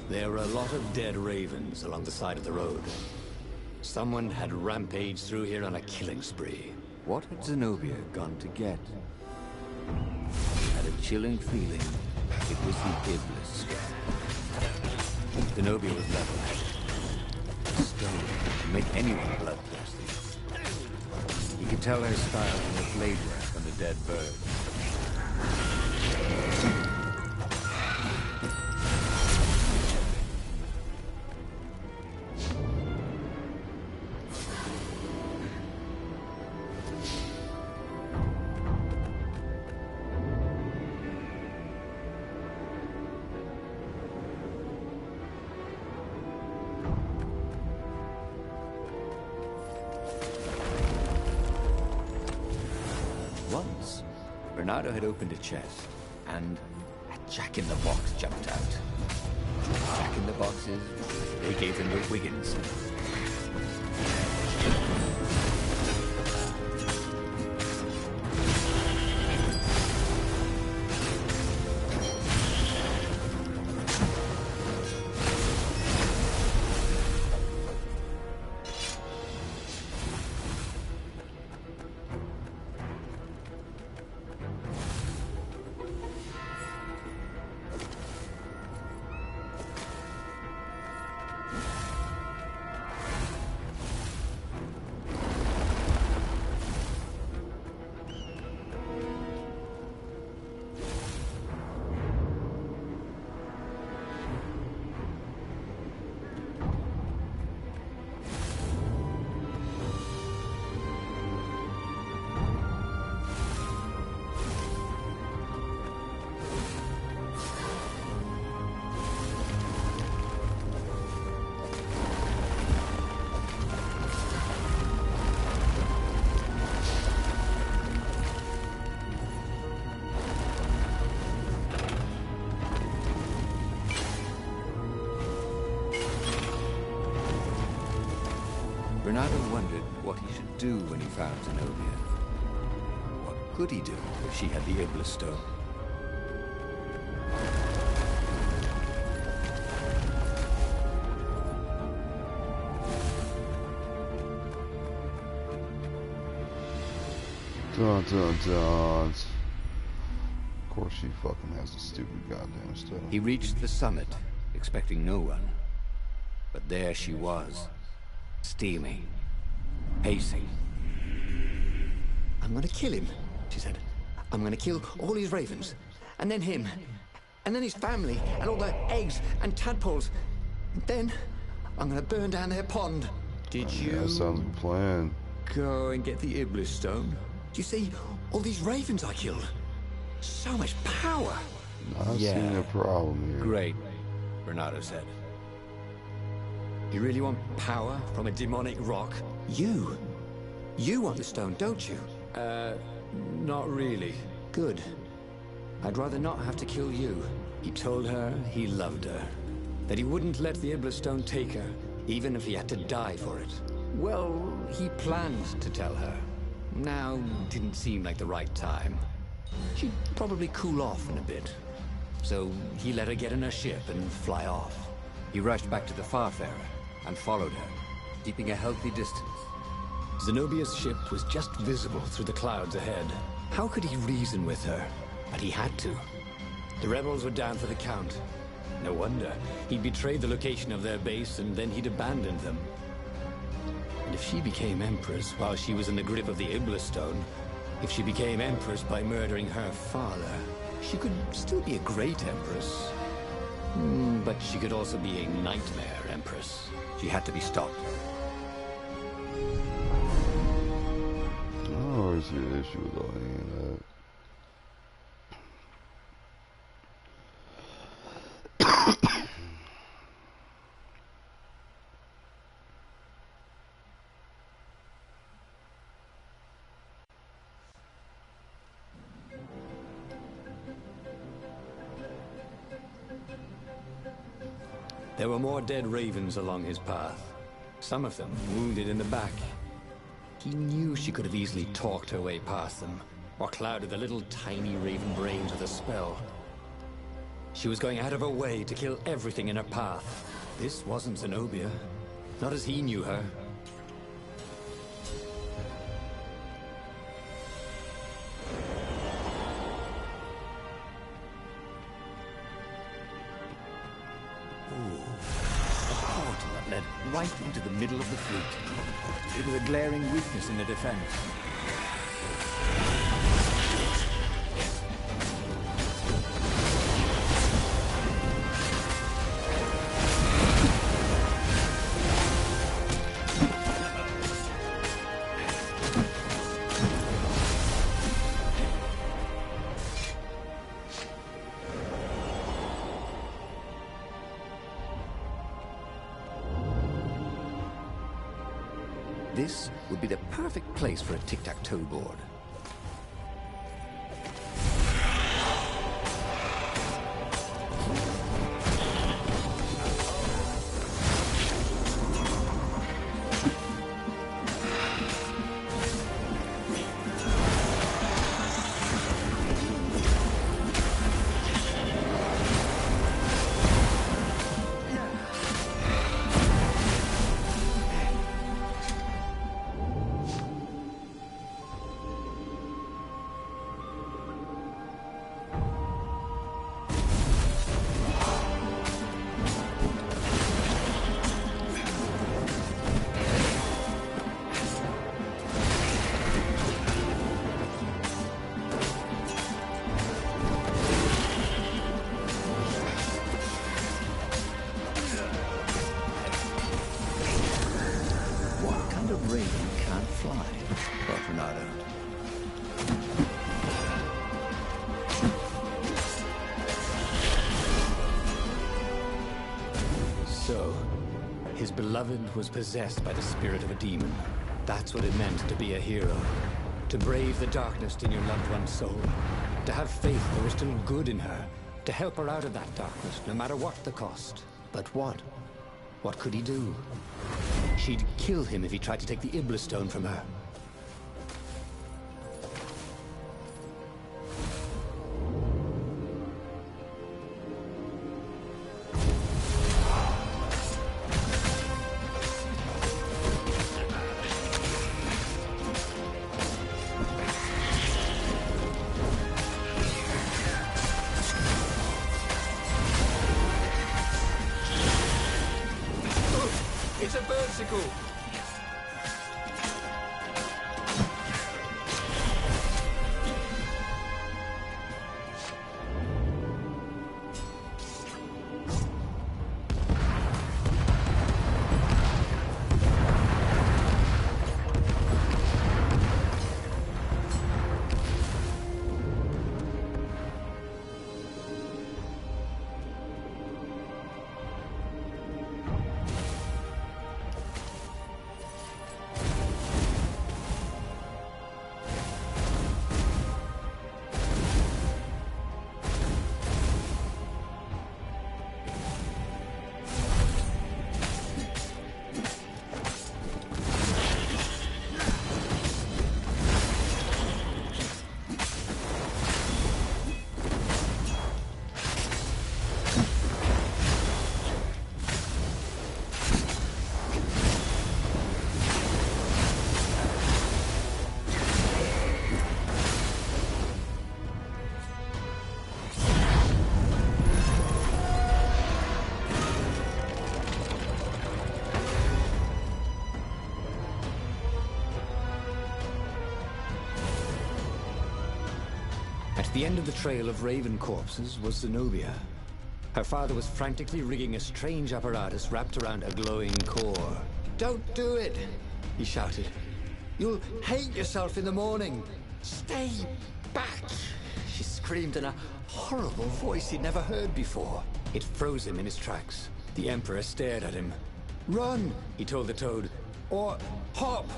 There were a lot of dead ravens along the side of the road. Someone had rampaged through here on a killing spree. What had Zenobia gone to get? Had a chilling feeling it was the Iblis stone. Zenobia was level-headed. Stone could make anyone bloodthirsty. He could tell her style from the blade work on the dead bird. Once, Bernardo had opened a chest, and a jack-in-the-box jumped out. Jack-in-the-boxes, they gave him the Wiggins. Bernardo wondered what he should do when he found Zenobia. What could he do if she had the Iblis stone? Dun dun dun. Of course she fucking has the stupid goddamn stuff. He reached the summit, expecting no one. But there she was, steaming, pacing. I'm gonna kill him, she said. I'm gonna kill all his ravens, and then him, and then his family, and all their eggs and tadpoles. And then I'm gonna burn down their pond. Did you That sounds like a plan. go and get the Iblis stone? Do you see all these ravens I killed? So much power. I see a problem here. Great, Bernardo said. You really want power from a demonic rock? You want the stone, don't you? Not really. Good. I'd rather not have to kill you. He told her he loved her. That he wouldn't let the Iblis stone take her, even if he had to die for it. Well, he planned to tell her. Now didn't seem like the right time. She'd probably cool off in a bit. So he let her get in her ship and fly off. He rushed back to the Farfarer and followed her, keeping a healthy distance. Zenobia's ship was just visible through the clouds ahead. How could he reason with her? But he had to. The rebels were down for the count. No wonder. He'd betrayed the location of their base, and then he'd abandoned them. And if she became Empress while she was in the grip of the Iblis stone, if she became Empress by murdering her father, she could still be a great Empress. But she could also be a nightmare Empress. She had to be stopped. I always see an issue with all any of that. There were more dead ravens along his path, some of them wounded in the back. He knew she could have easily talked her way past them, or clouded the little tiny raven brains with a spell. She was going out of her way to kill everything in her path. This wasn't Zenobia, not as he knew her. Led right into the middle of the fleet. It was a glaring weakness in the defense. This would be the perfect place for a tic-tac-toe board. So, his beloved was possessed by the spirit of a demon. That's what it meant to be a hero. To brave the darkness in your loved one's soul. To have faith there was still good in her. To help her out of that darkness, no matter what the cost. But what? What could he do? She'd kill him if he tried to take the Iblis stone from her. It's a birdsicle! At the end of the trail of raven corpses was Zenobia. Her father was frantically rigging a strange apparatus wrapped around a glowing core. "Don't do it!" he shouted. "You'll hate yourself in the morning! Stay back!" She screamed in a horrible voice he'd never heard before. It froze him in his tracks. The Emperor stared at him. "Run!" he told the toad. "Or hop!"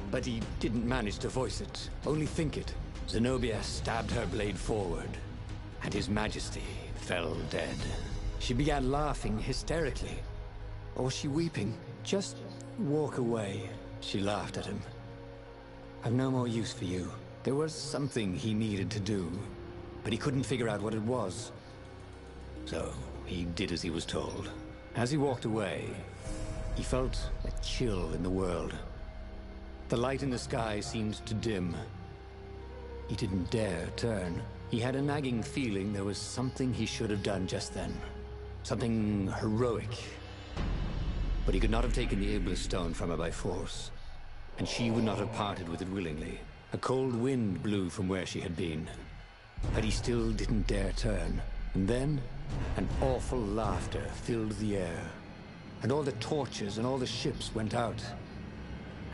But he didn't manage to voice it, only think it. Zenobia stabbed her blade forward, and His Majesty fell dead. She began laughing hysterically. Or was she weeping? Just walk away, she laughed at him. I've no more use for you. There was something he needed to do, but he couldn't figure out what it was. So he did as he was told. As he walked away, he felt a chill in the world. The light in the sky seemed to dim. He didn't dare turn. He had a nagging feeling there was something he should have done just then. Something heroic. But he could not have taken the Iblis stone from her by force. And she would not have parted with it willingly. A cold wind blew from where she had been. But he still didn't dare turn. And then, an awful laughter filled the air. And all the torches and all the ships went out.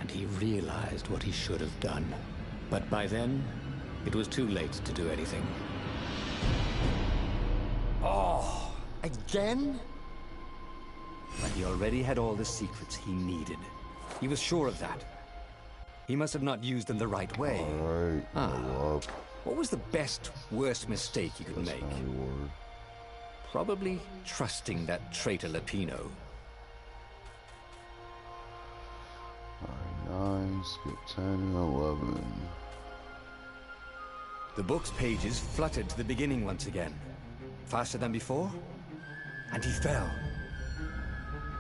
And he realized what he should have done. But by then, it was too late to do anything. Oh, again? But he already had all the secrets he needed. He was sure of that. He must have not used them the right way. Alright, What was the best, worst mistake he could make? Probably trusting that traitor Lapino. 9, skip 10 and 11. The book's pages fluttered to the beginning once again. Faster than before? And he fell.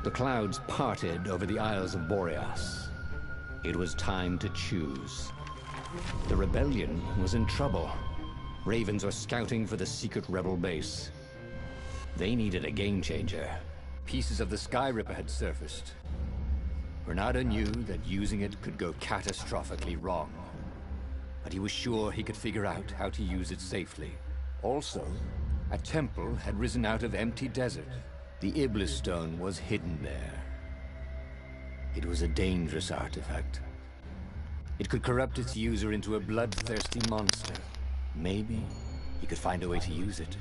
The clouds parted over the Isles of Boreas. It was time to choose. The rebellion was in trouble. Ravens were scouting for the secret rebel base. They needed a game changer. Pieces of the Sky Ripper had surfaced. Bernardo knew that using it could go catastrophically wrong. But he was sure he could figure out how to use it safely. Also, a temple had risen out of empty desert. The Iblis stone was hidden there. It was a dangerous artifact. It could corrupt its user into a bloodthirsty monster. Maybe he could find a way to use it.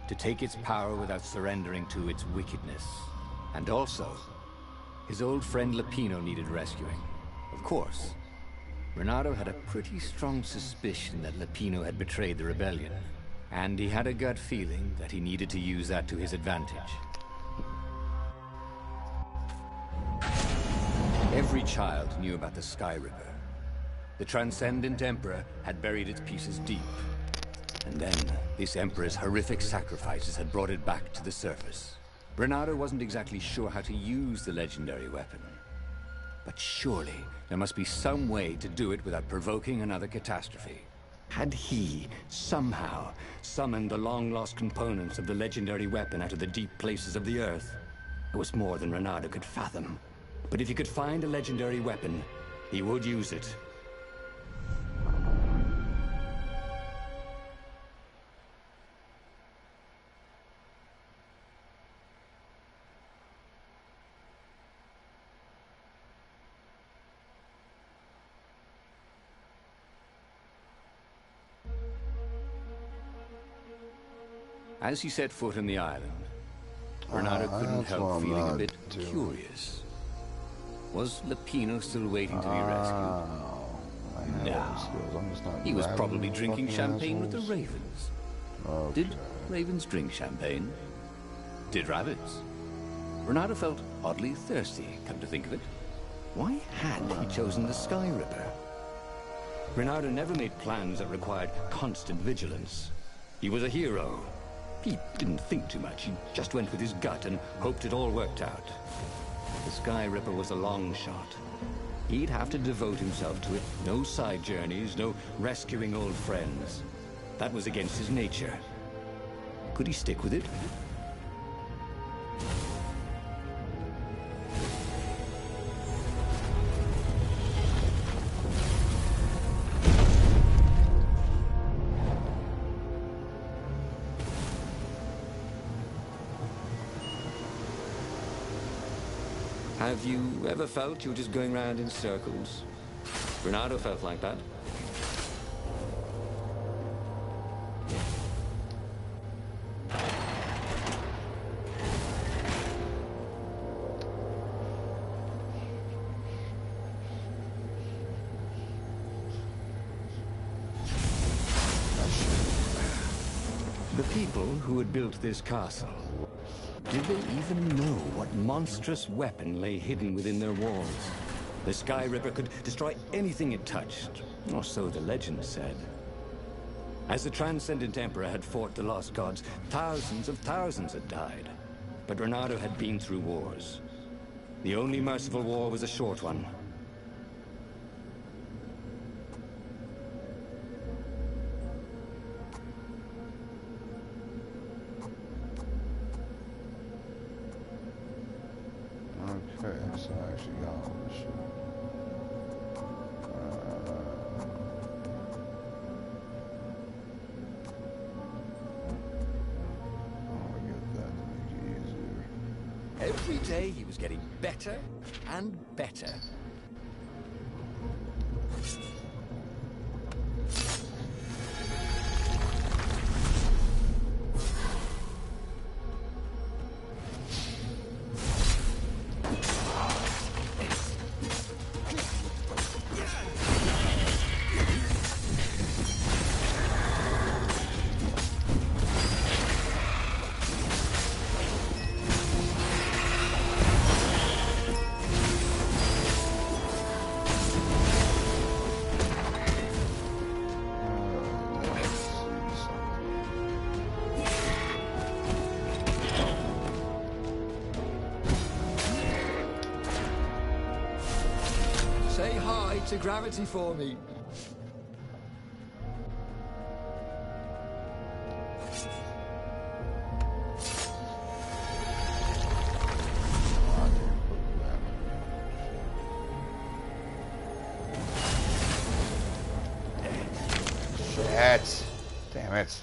To take its power without surrendering to its wickedness. And also, his old friend Lapino needed rescuing. Of course, Bernardo had a pretty strong suspicion that Lapino had betrayed the rebellion. And he had a gut feeling that he needed to use that to his advantage. Every child knew about the Sky Ripper. The Transcendent Emperor had buried its pieces deep. And then, this Emperor's horrific sacrifices had brought it back to the surface. Bernardo wasn't exactly sure how to use the legendary weapon. But surely, there must be some way to do it without provoking another catastrophe. Had he, somehow, summoned the long-lost components of the legendary weapon out of the deep places of the Earth? It was more than Bernardo could fathom. But if he could find a legendary weapon, he would use it. As he set foot on the island, Bernardo couldn't help feeling a bit curious. Was Lapino still waiting to be rescued? No. He was probably drinking champagne with the ravens. Okay. Did ravens drink champagne? Did rabbits? Bernardo felt oddly thirsty, come to think of it. Why had he chosen the Sky Ripper? Bernardo never made plans that required constant vigilance. He was a hero. He didn't think too much. He just went with his gut and hoped it all worked out. The Sky Ripper was a long shot. He'd have to devote himself to it. No side journeys, no rescuing old friends. That was against his nature. Could he stick with it? Have you ever felt you were just going round in circles? Bernardo felt like that. The people who had built this castle, did they even know what monstrous weapon lay hidden within their walls? The Sky Ripper could destroy anything it touched, or so the legend said. As the Transcendent Emperor had fought the Lost Gods, thousands of thousands had died. But Renato had been through wars. The only merciful war was a short one. Okay, so I actually got all this shit. I'll get that to make it easier. Every day he was getting better and better. Say hi to gravity for me. Shit! Damn it.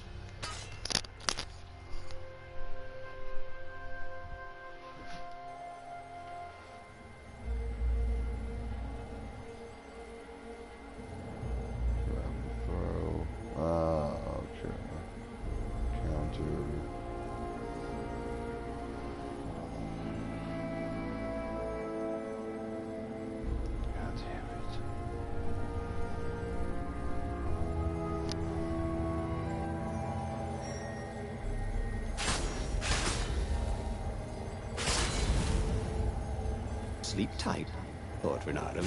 Throw. Okay. Counter. God damn it. Sleep tight, thought Renato.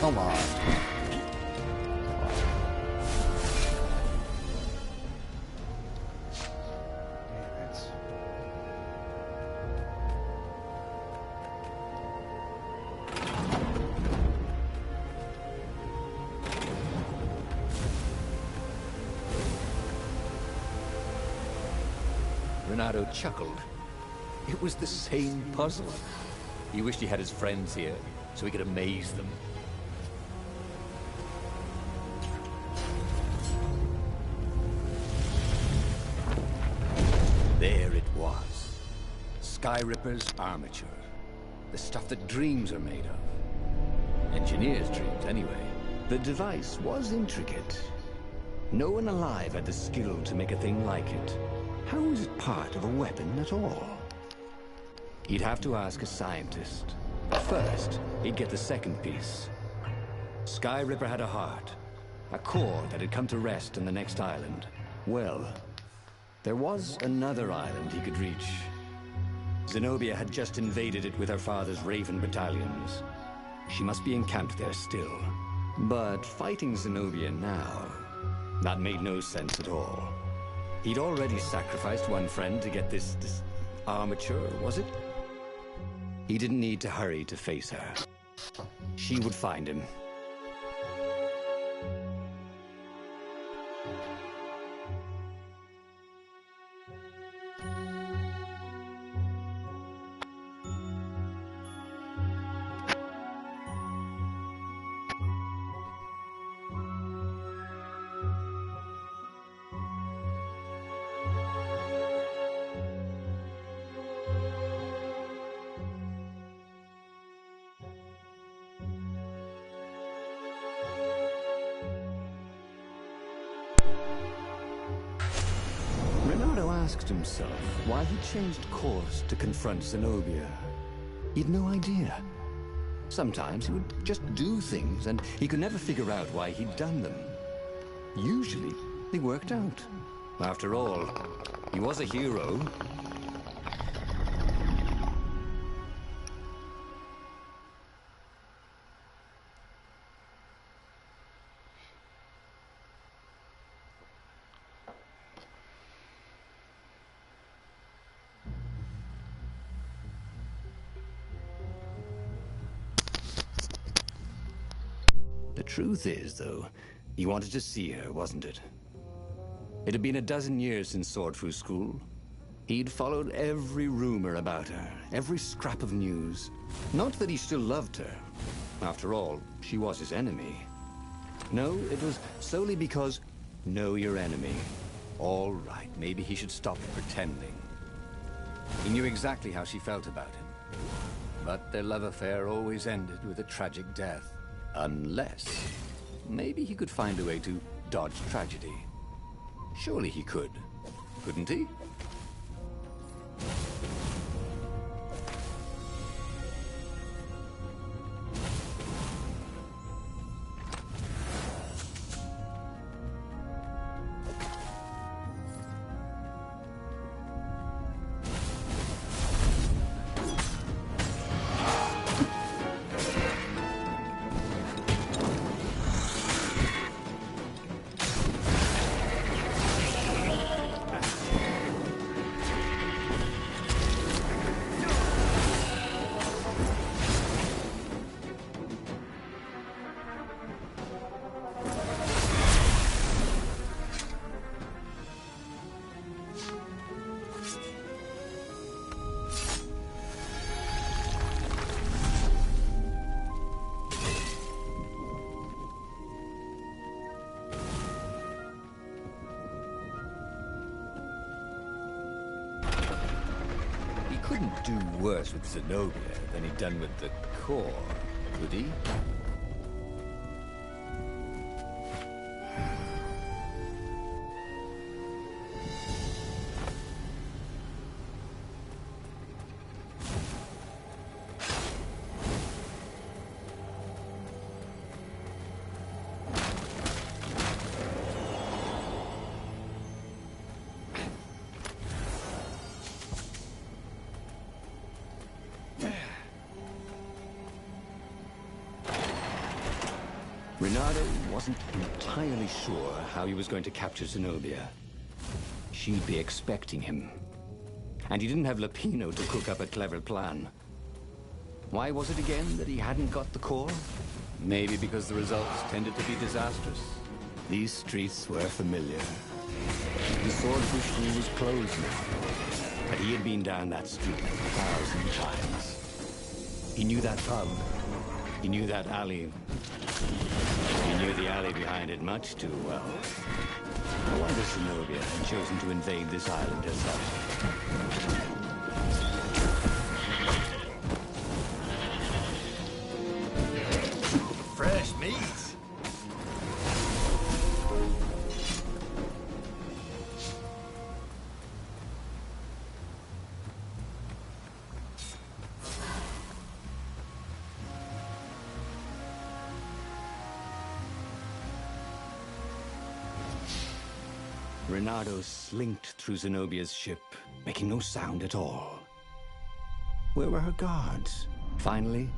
Come on. Damn it. Renato chuckled. It was the same puzzle. He wished he had his friends here, so he could amaze them. There it was. Sky Ripper's armature. The stuff that dreams are made of. Engineers' dreams, anyway. The device was intricate. No one alive had the skill to make a thing like it. How was it part of a weapon at all? He'd have to ask a scientist. But first, he'd get the second piece. Sky Ripper had a heart. A core that had come to rest on the next island. Well, there was another island he could reach. Zenobia had just invaded it with her father's Raven battalions. She must be encamped there still. But fighting Zenobia now, that made no sense at all. He'd already sacrificed one friend to get this armature, was it? He didn't need to hurry to face her. She would find him. asked himself why he changed course to confront Zenobia. He'd no idea. Sometimes he would just do things, and he could never figure out why he'd done them. Usually, they worked out. After all, he was a hero. The truth is, though, he wanted to see her, wasn't it? It had been a dozen years since Swordfu School. He'd followed every rumor about her, every scrap of news. Not that he still loved her. After all, she was his enemy. No, it was solely because, know your enemy. All right, maybe he should stop pretending. He knew exactly how she felt about him. But their love affair always ended with a tragic death. Unless, maybe he could find a way to dodge tragedy. Surely he could, couldn't he? Couldn't do worse with Zenobia than he'd done with the core, could he? Renato wasn't entirely sure how he was going to capture Zenobia. She'd be expecting him. And he didn't have Lapino to cook up a clever plan. Why was it again that he hadn't got the core? Maybe because the results tended to be disastrous. These streets were familiar. The Swordfu School was closed now, but he had been down that street 1,000 times. He knew that pub. He knew that alley. He knew the alley behind it much too well. No wonder Zenobia had chosen to invade this island herself. Fresh meat. Renato slinked through Zenobia's ship, making no sound at all. Where were her guards? Finally,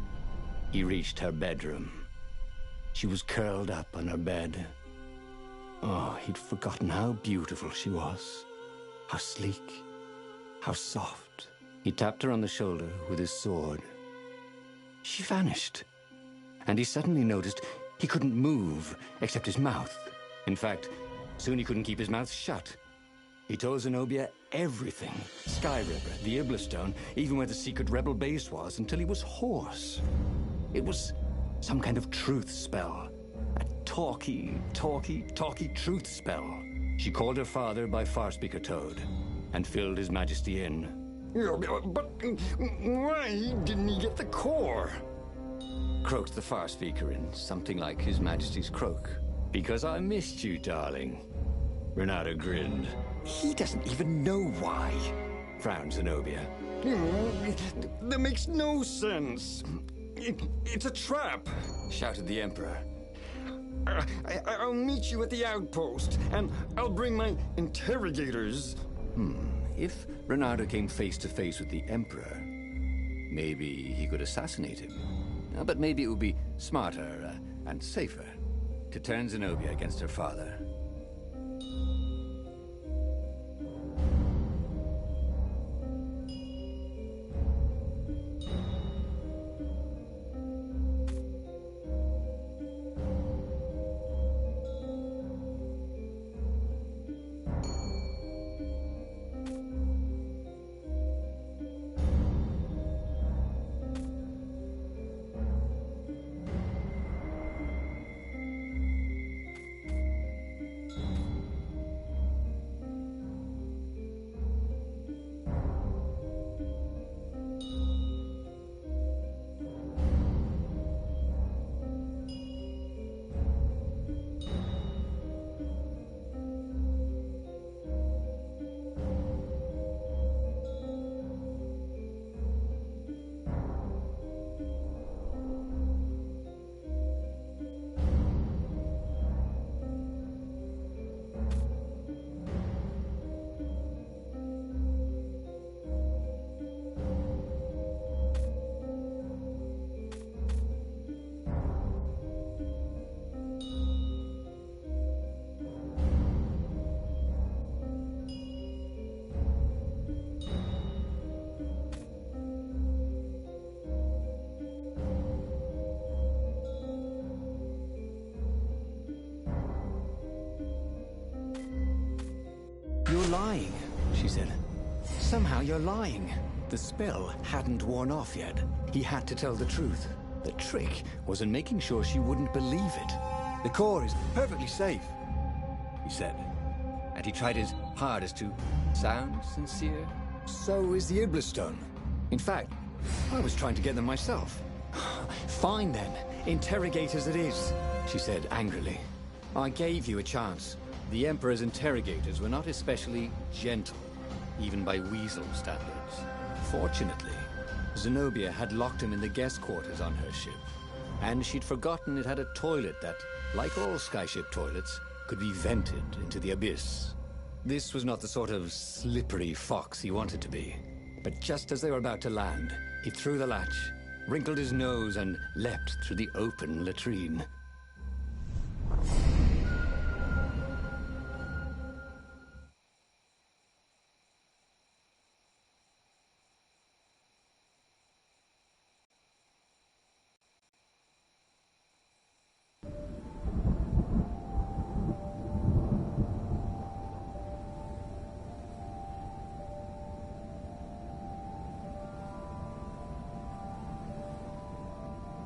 he reached her bedroom. She was curled up on her bed. Oh, he'd forgotten how beautiful she was. How sleek. How soft. He tapped her on the shoulder with his sword. She vanished. And he suddenly noticed he couldn't move except his mouth. In fact, soon he couldn't keep his mouth shut. He told Zenobia everything. Sky River, the Iblistone, even where the secret rebel base was, until he was hoarse. It was some kind of truth spell. A talky truth spell. She called her father by Farspeaker Toad and filled His Majesty in. But why didn't he get the core? Croaked the Farspeaker in something like His Majesty's croak. Because I missed you, darling. Renato grinned. He doesn't even know why, Frowned Zenobia. That makes no sense. It's a trap. Shouted the Emperor. I'll meet you at the outpost, and I'll bring my interrogators. If Renato came face to face with the Emperor, maybe he could assassinate him. But maybe it would be smarter and safer to turn Zenobia against her father. You're lying, she said. Somehow you're lying. The spell hadn't worn off yet. He had to tell the truth. The trick was in making sure she wouldn't believe it. The core is perfectly safe, he said. And he tried his hardest to sound sincere. So is the Iblistone. In fact, I was trying to get them myself. Fine then, interrogators it is, she said angrily. I gave you a chance. The Emperor's interrogators were not especially gentle, even by Weasel standards. Fortunately, Zenobia had locked him in the guest quarters on her ship, and she'd forgotten it had a toilet that, like all skyship toilets, could be vented into the abyss. This was not the sort of slippery fox he wanted to be. But just as they were about to land, he threw the latch, wrinkled his nose, and leapt through the open latrine.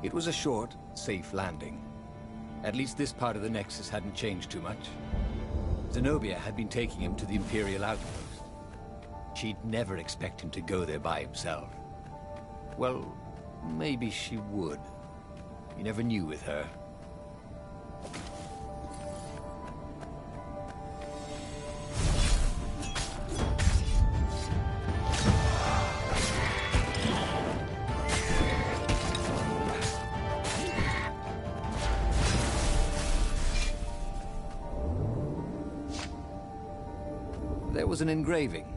It was a short, safe landing. At least this part of the Nexus hadn't changed too much. Zenobia had been taking him to the Imperial outpost. She'd never expect him to go there by himself. Well, maybe she would. You never knew with her. There was an engraving.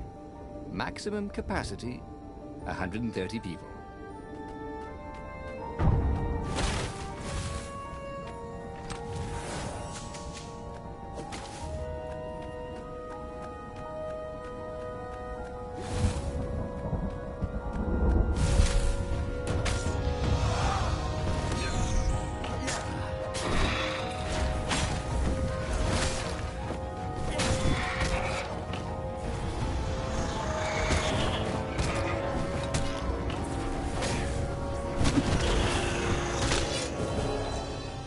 Maximum capacity, 130 people.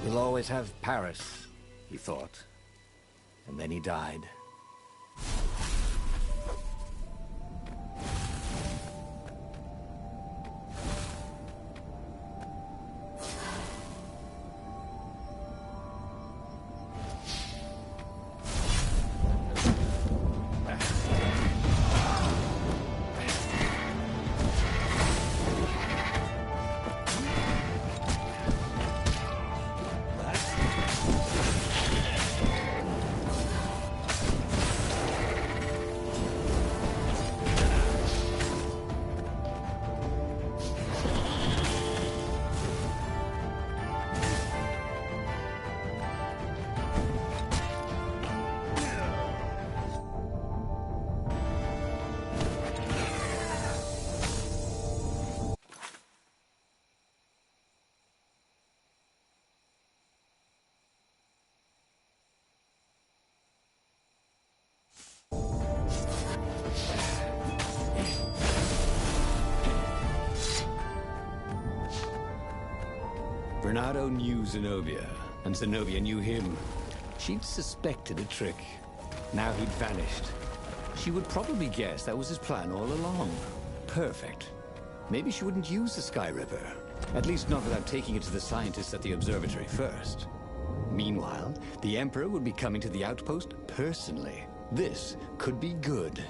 We'll always have Paris, he thought. And then he died. Renato knew Zenobia, and Zenobia knew him. She'd suspected a trick. Now he'd vanished. She would probably guess that was his plan all along. Perfect. Maybe she wouldn't use the Sky Ripper. At least not without taking it to the scientists at the observatory first. Meanwhile, the Emperor would be coming to the outpost personally. This could be good.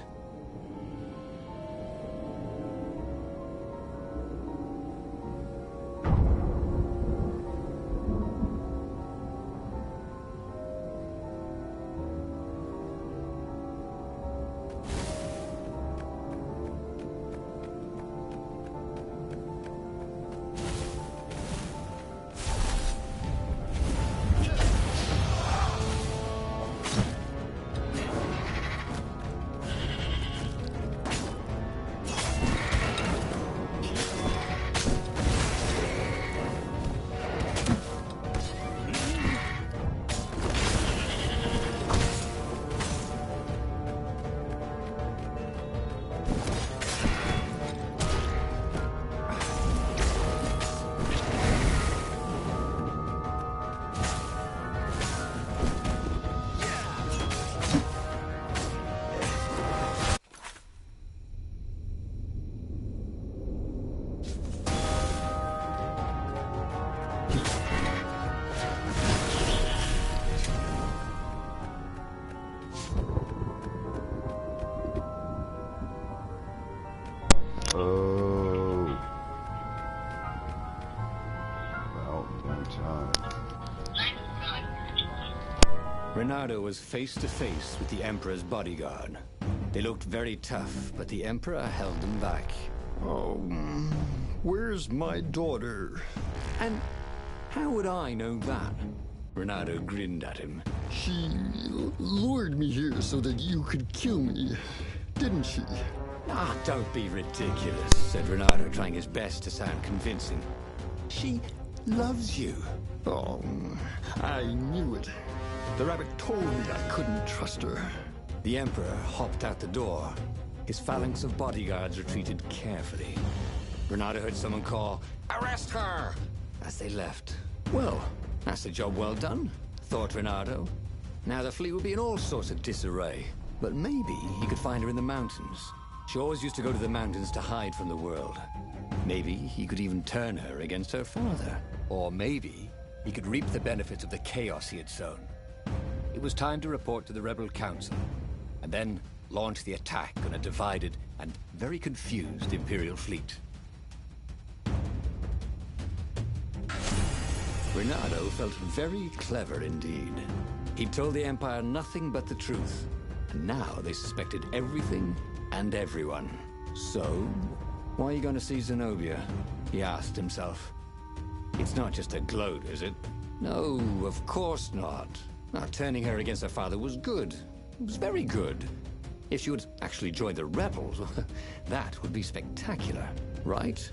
Oh. About no time. Renato was face to face with the Emperor's bodyguard. They looked very tough, but the Emperor held them back. Oh, where's my daughter? And how would I know that? Renato grinned at him. She lured me here so that you could kill me, didn't she? Ah, don't be ridiculous, said Renato, trying his best to sound convincing. She loves you. Oh, I knew it. The rabbit told me I couldn't trust her. The Emperor hopped out the door. His phalanx of bodyguards retreated carefully. Renato heard someone call, "Arrest her!" as they left. Well, that's a job well done, thought Renato. Now the fleet would be in all sorts of disarray, but maybe he could find her in the mountains. She always used to go to the mountains to hide from the world. Maybe he could even turn her against her father. Or maybe he could reap the benefits of the chaos he had sown. It was time to report to the Rebel Council, and then launch the attack on a divided and very confused Imperial fleet. Renato felt very clever indeed. He'd told the Empire nothing but the truth, and now they suspected everything and everyone. So, why are you going to see Zenobia? He asked himself. It's not just a gloat, is it? No, of course not. Now, turning her against her father was good. It was very good. If she would actually join the rebels, that would be spectacular, right?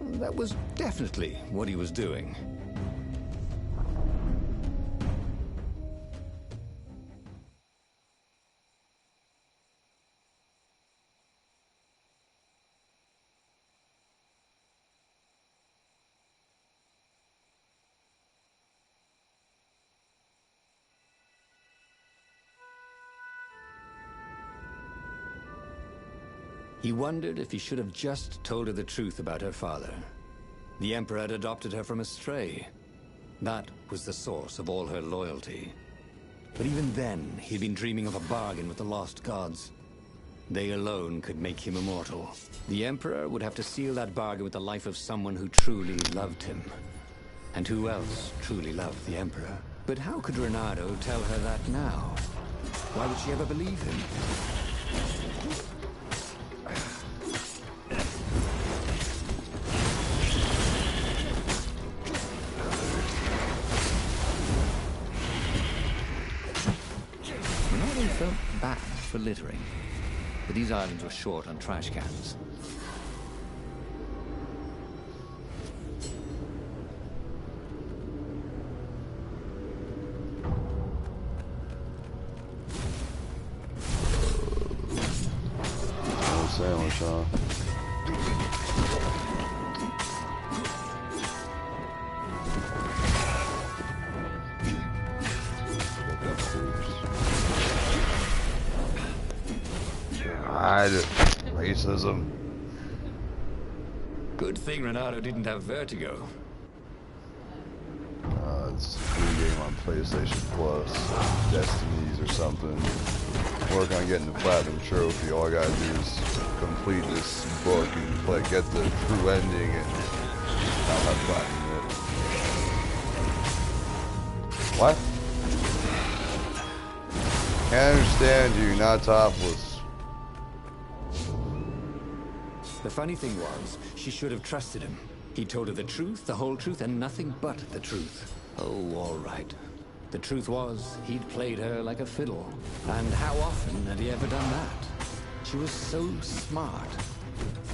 That was definitely what he was doing. He wondered if he should have just told her the truth about her father. The Emperor had adopted her from a stray. That was the source of all her loyalty. But even then, he'd been dreaming of a bargain with the lost gods. They alone could make him immortal. The Emperor would have to seal that bargain with the life of someone who truly loved him. And who else truly loved the Emperor? But how could Renato tell her that now? Why would she ever believe him? Renato felt bad for littering, but these islands were short on trash cans. No sailing, Sean. God, racism. Good thing Renato didn't have vertigo. It's a free game on PlayStation Plus, Destinies or something. Work on getting the Platinum Trophy. All I gotta do is complete this book and get the true ending, and I'll have Platinum it. What? Can't understand you, not topless. The funny thing was, she should have trusted him. He told her the truth, the whole truth, and nothing but the truth. Oh, all right. The truth was, he'd played her like a fiddle. And how often had he ever done that? She was so smart.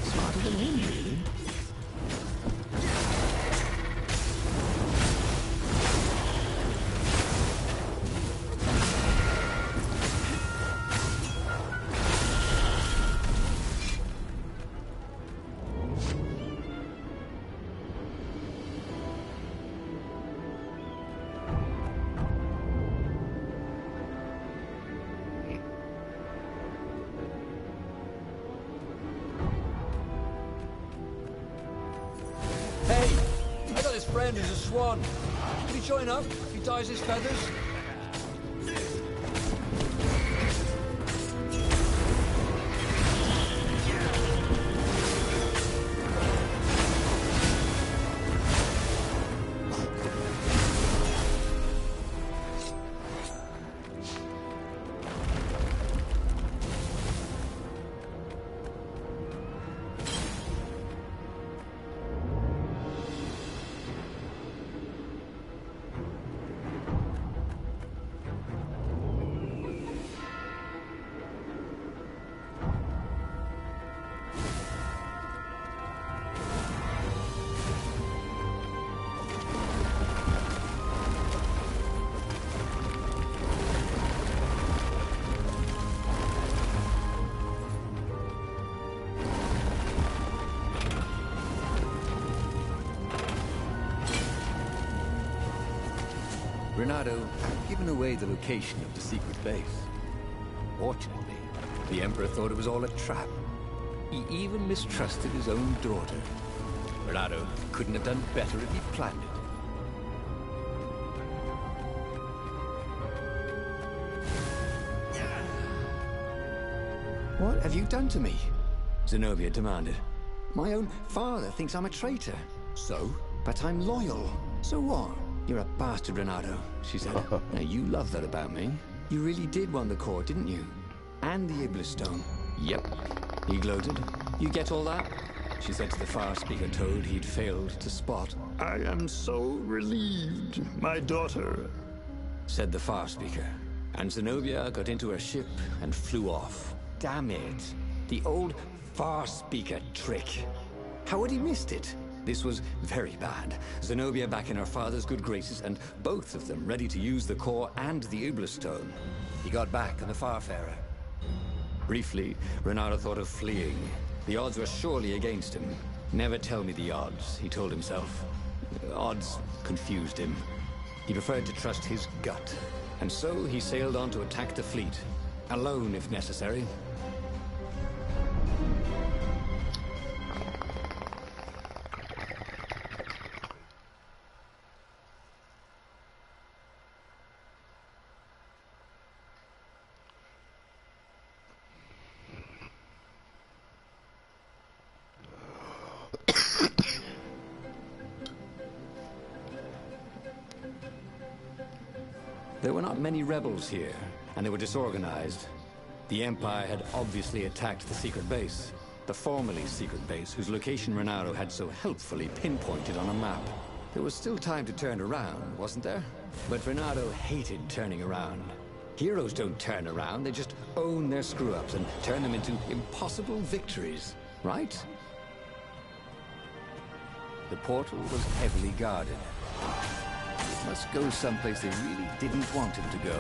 Smarter than him, really. Friend is a swan. Can he join up if he dyes his feathers? Renato had given away the location of the secret base. Fortunately, the Emperor thought it was all a trap. He even mistrusted his own daughter. Renato couldn't have done better if he planned it. What have you done to me? Zenobia demanded. My own father thinks I'm a traitor. So? But I'm loyal. So what? You're a bastard, Renato, she said. Now, you love that about me. You really did want the core, didn't you? And the Iblis stone. Yep. He gloated. You get all that? She said to the far speaker toad he'd failed to spot. I am so relieved, my daughter, said the far speaker. And Zenobia got into her ship and flew off. Damn it. The old far speaker trick. How had he missed it? This was very bad. Zenobia back in her father's good graces, and both of them ready to use the core and the Iblis stone. He got back on the Farfarer. Briefly, Renato thought of fleeing. The odds were surely against him. Never tell me the odds, he told himself. Odds confused him. He preferred to trust his gut. And so he sailed on to attack the fleet. Alone, if necessary. There were not many rebels here, and they were disorganized. The Empire had obviously attacked the secret base, the formerly secret base whose location Renato had so helpfully pinpointed on a map. There was still time to turn around, wasn't there? But Renato hated turning around. Heroes don't turn around, they just own their screw-ups and turn them into impossible victories, right? The portal was heavily guarded. It must go someplace they really didn't want him to go.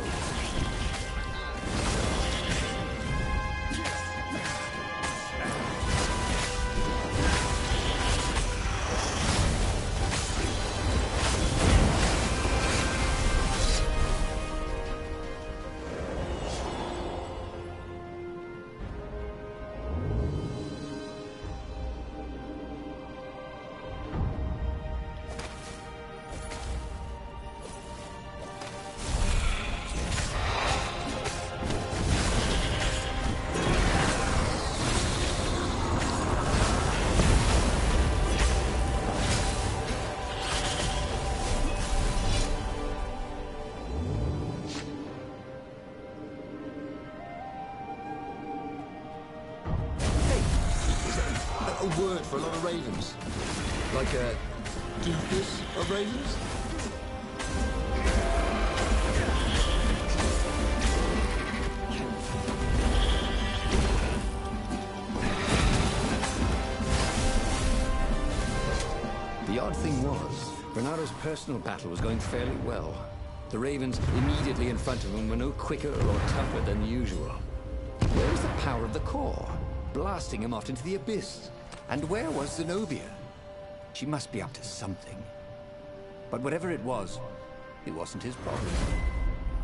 that a word for a lot of ravens? Like a deepest of ravens? The odd thing was, Renado's personal battle was going fairly well. The ravens immediately in front of him were no quicker or tougher than usual. Where was the power of the core? Blasting him off into the abyss. And where was Zenobia? She must be up to something. But whatever it wasn't his problem.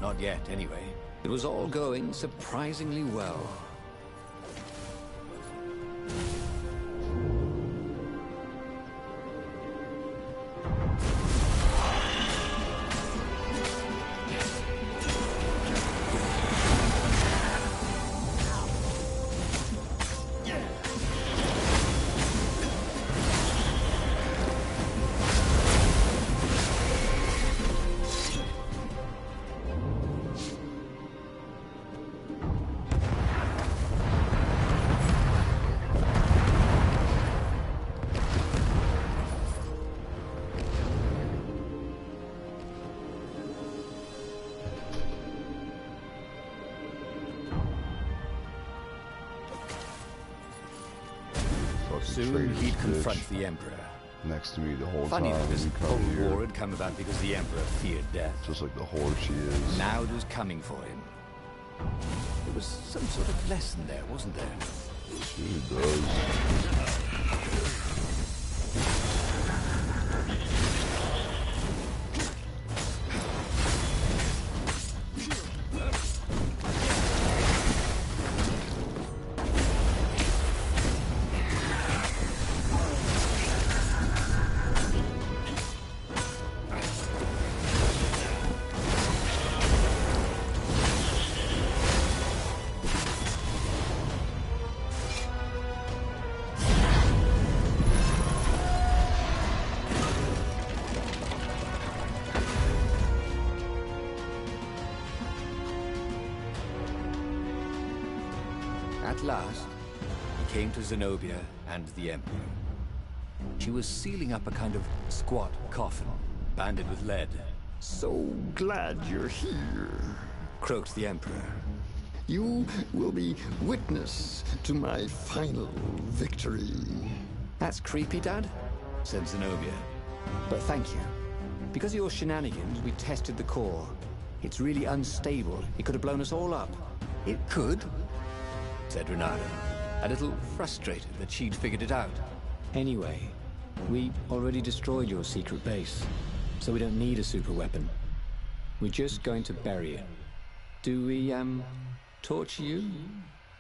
Not yet, anyway. It was all going surprisingly well. Soon he'd confront the Emperor. Next to me the whole Funny time. that this You come whole here, war had come about because the Emperor feared death. just like the whore she is. Now it was coming for him. There was some sort of lesson there, wasn't there? She does. At last, he came to Zenobia and the Emperor. She was sealing up a kind of squat coffin, banded with lead. So glad you're here. Croaked the Emperor. You will be witness to my final victory. That's creepy, Dad, said Zenobia. But thank you. Because of your shenanigans, we tested the core. It's really unstable. It could have blown us all up. It could, said Renato, a little frustrated that she'd figured it out. Anyway, we already destroyed your secret base, so we don't need a super weapon. We're just going to bury it. Do we, torture you?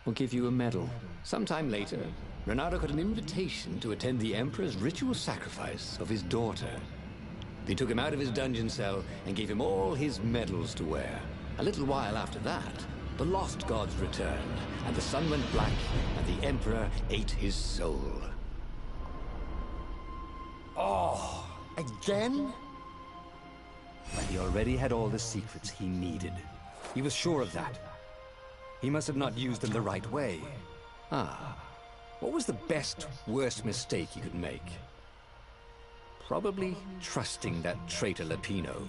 Or give you a medal? Sometime later, Renato got an invitation to attend the Emperor's ritual sacrifice of his daughter. They took him out of his dungeon cell and gave him all his medals to wear. A little while after that, the lost gods returned, and the sun went black, and the Emperor ate his soul. Oh, again? But he already had all the secrets he needed. He was sure of that. He must have not used them the right way. What was the best, worst mistake he could make? Probably trusting that traitor Lapino.